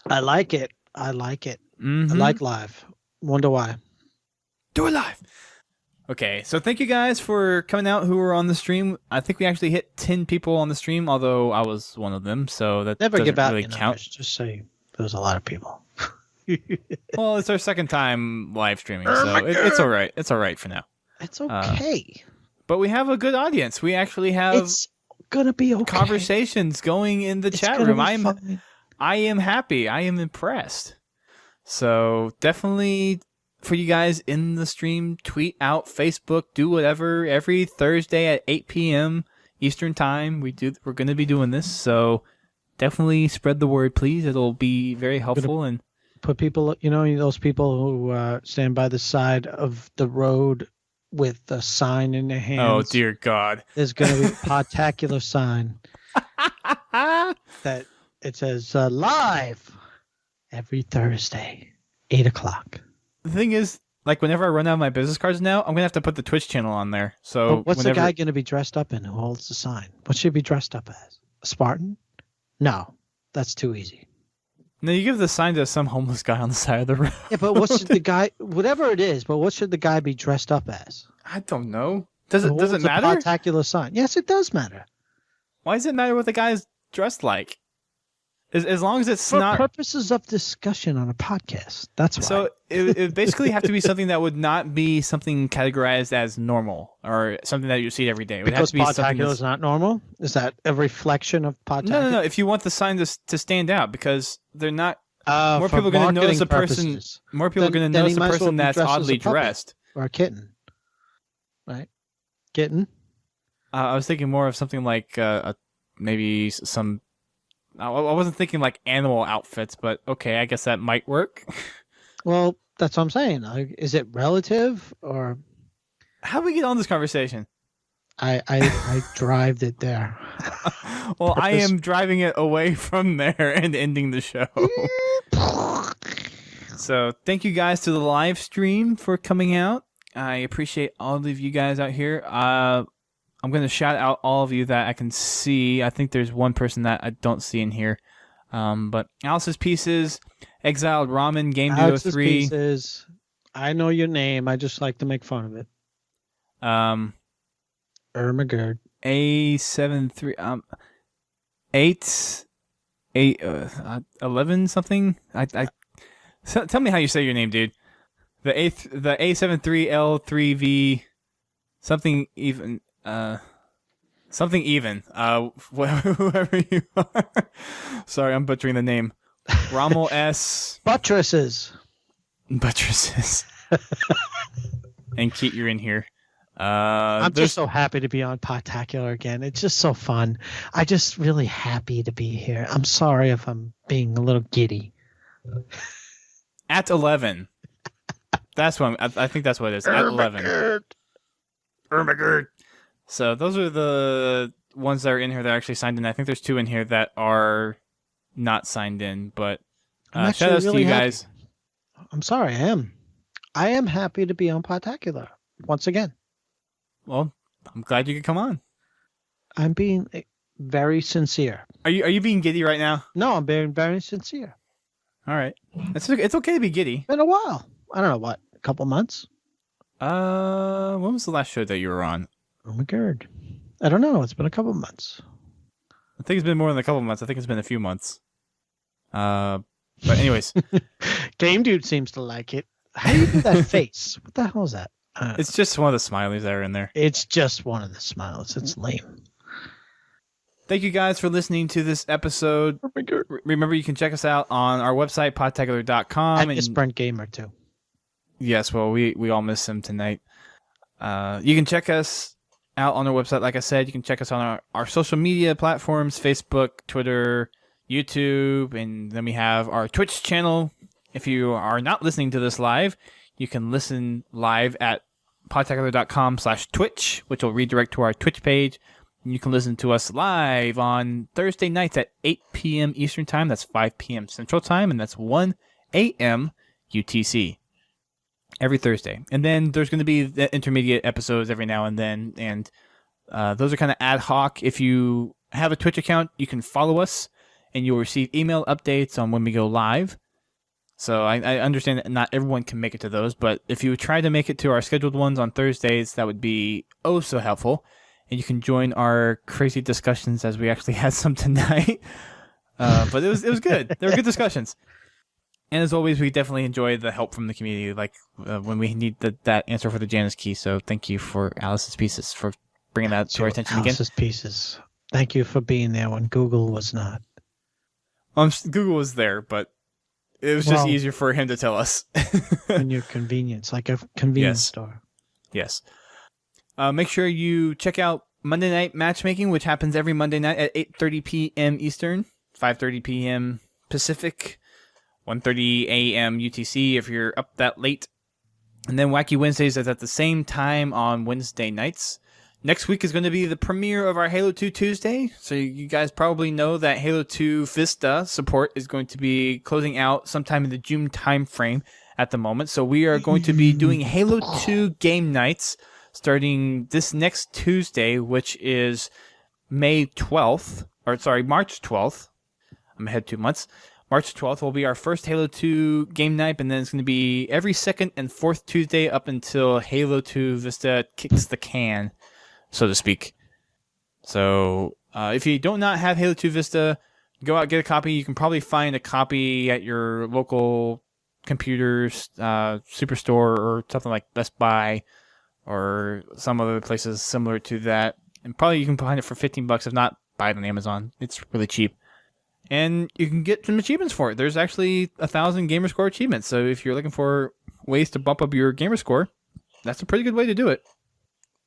I like it. Mm-hmm. I like live. Wonder why. Do it live. Okay, so thank you guys for coming out who were on the stream. I think we actually hit 10 people on the stream, although I was one of them, so that never doesn't give out really count. Just say there's a lot of people. Well, it's our second time live streaming, so it's all right. It's all right for now. It's okay. But we have a good audience. We actually have it's gonna be okay. Conversations going in the chat room. I am happy. I am impressed. So definitely for you guys in the stream, tweet out, Facebook, do whatever. Every Thursday at 8 p.m. Eastern time, we're going to be doing this. So definitely spread the word, please. It'll be very helpful. And put people, those people who stand by the side of the road with a sign in their hands. Oh dear God! There's going to be a Podtacular sign that it says live every Thursday, 8 o'clock. The thing is, like, whenever I run out of my business cards now, I'm going to have to put the Twitch channel on there. So what's the guy going to be dressed up in who holds the sign? What should he be dressed up as? A Spartan? No, that's too easy. No, you give the sign to some homeless guy on the side of the road. Yeah, but what should the guy, whatever it is, but what should the guy be dressed up as? I don't know. Does it matter? A Podtacular sign. Yes, it does matter. Why does it matter what the guy's dressed like? As long as it's not... For purposes of discussion on a podcast. That's why. So it would basically have to be something that would not be something categorized as normal or something that you see every day. It would because have to be Podtacular is not normal? Is that a reflection of Podtacular? No. If you want the sign to stand out, because they're not... more people are going to notice a person... More people are going to notice a person that's oddly dressed. Or a kitten. Right? Kitten? I was thinking more of something like maybe some... I wasn't thinking like animal outfits, but okay, I guess that might work. Well, that's what I'm saying. Like, is it relative or... How do we get on this conversation? I drived it there. Well, I am driving it away from there and ending the show. So thank you guys to the live stream for coming out. I appreciate all of you guys out here. I'm going to shout out all of you that I can see. I think there's one person that I don't see in here. But Alice's Pieces, Exiled Ramen, Game Duo 3. Alice's Pieces. I know your name. I just like to make fun of it. Ermagerd. A73. 11 something. Tell me how you say your name, dude. The A73L3V something even whoever you are. Sorry, I'm butchering the name. Rommel S. Buttresses. And Keat, you're in here. I'm just so happy to be on Podtacular again. It's just so fun. I'm just really happy to be here. I'm sorry if I'm being a little giddy. At 11. That's what I think that's what it is. At 11. So those are the ones that are in here that are actually signed in. I think there's 2 in here that are not signed in, but shout outs to you guys. I'm sorry, I am happy to be on Podtacular once again. Well, I'm glad you could come on. I'm being very sincere. Are you being giddy right now? No, I'm being very sincere. All right. It's okay to be giddy. Been a while. I don't know what, a couple months? When was the last show that you were on? Oh my god. I don't know. It's been a couple months. I think it's been more than a couple months. I think it's been a few months. But anyways. Game Dude seems to like it. How do you do that face? What the hell is that? It's just one of the smileys that are in there. It's just one of the smiles. It's lame. Thank you guys for listening to this episode. Oh my god. Remember, you can check us out on our website, podtacular.com. I miss Brent Gamer too. Yes, well, we all miss him tonight. You can check us out on our website. Like I said, you can check us on our social media platforms, Facebook, Twitter, YouTube, and then we have our Twitch channel. If you are not listening to this live, you can listen live at podtacular.com/Twitch, which will redirect to our Twitch page. You can listen to us live on Thursday nights at 8 p.m. Eastern Time. That's 5 p.m. Central Time, and that's 1 a.m. UTC. Every Thursday. And then there's going to be the intermediate episodes every now and then, and those are kind of ad hoc. If you have a Twitch account, you can follow us, and you'll receive email updates on when we go live. So I understand that not everyone can make it to those, but if you try to make it to our scheduled ones on Thursdays, that would be oh so helpful. And you can join our crazy discussions, as we actually had some tonight. But it was good. They were good discussions. And as always, we definitely enjoy the help from the community, like when we need that answer for the Janus key. So thank you for Alice's Pieces for bringing that to our attention again. Alice's Pieces. Thank you for being there when Google was not. Google was there, but it was just easier for him to tell us. In your convenience, like a convenience store. Yes. Make sure you check out Monday Night Matchmaking, which happens every Monday night at 8:30 p.m. Eastern, 5:30 p.m. Pacific, 1:30 a.m. UTC if you're up that late. And then Wacky Wednesdays is at the same time on Wednesday nights. Next week is going to be the premiere of our Halo 2 Tuesday. So you guys probably know that Halo 2 Fiesta support is going to be closing out sometime in the June timeframe at the moment. So we are going to be doing Halo 2 game nights starting this next Tuesday, which is March 12th. I'm ahead 2 months. March 12th will be our first Halo 2 game night, and then it's going to be every second and fourth Tuesday up until Halo 2 Vista kicks the can, so to speak. So if you do not have Halo 2 Vista, go out, get a copy. You can probably find a copy at your local computers, superstore, or something like Best Buy, or some other places similar to that. And probably you can find it for $15. If not, buy it on Amazon. It's really cheap. And you can get some achievements for it. There's actually 1,000 Gamerscore achievements. So if you're looking for ways to bump up your Gamerscore, that's a pretty good way to do it.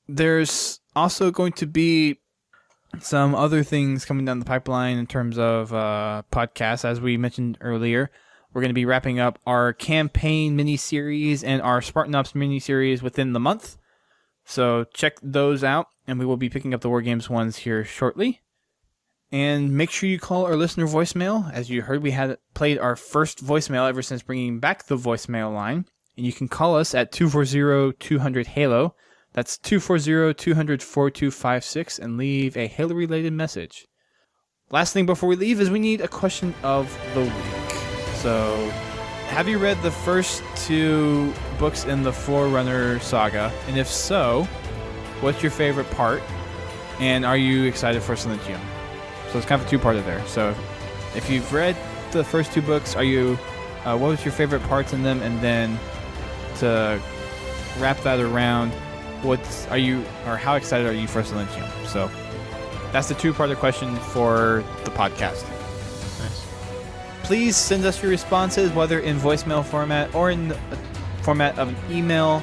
There's also going to be some other things coming down the pipeline in terms of podcasts. As we mentioned earlier, we're going to be wrapping up our campaign mini-series and our Spartan Ops mini-series within the month. So check those out, and we will be picking up the War Games ones here shortly. And make sure you call our listener voicemail. As you heard, we had played our first voicemail ever since bringing back the voicemail line. And you can call us at 240-200-HALO. That's 240-200-4256 and leave a Halo-related message. Last thing before we leave is we need a question of the week. So, have you read the first 2 books in the Forerunner saga? And if so, what's your favorite part? And are you excited for Silentium? So it's kind of a two-parter there. So if you've read the first 2 books, what was your favorite parts in them? And then to wrap that around, how excited are you for Silentium? So that's the two-parter question for the podcast. Nice. Please send us your responses, whether in voicemail format or in the format of an email,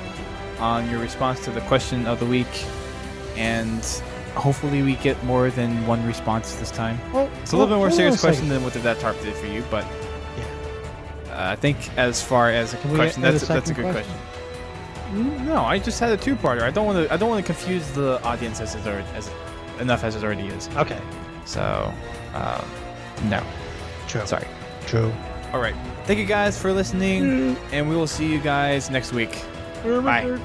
on your response to the question of the week. And hopefully we get more than one response this time. It's a little bit more serious question than what that tarp did for you, but I think as far as a question, that's a good question. No, I just had a two-parter. I don't want to confuse the audience as it already is. Okay. So, no. True. Sorry. True. All right. Thank you guys for listening, and we will see you guys next week. Bye.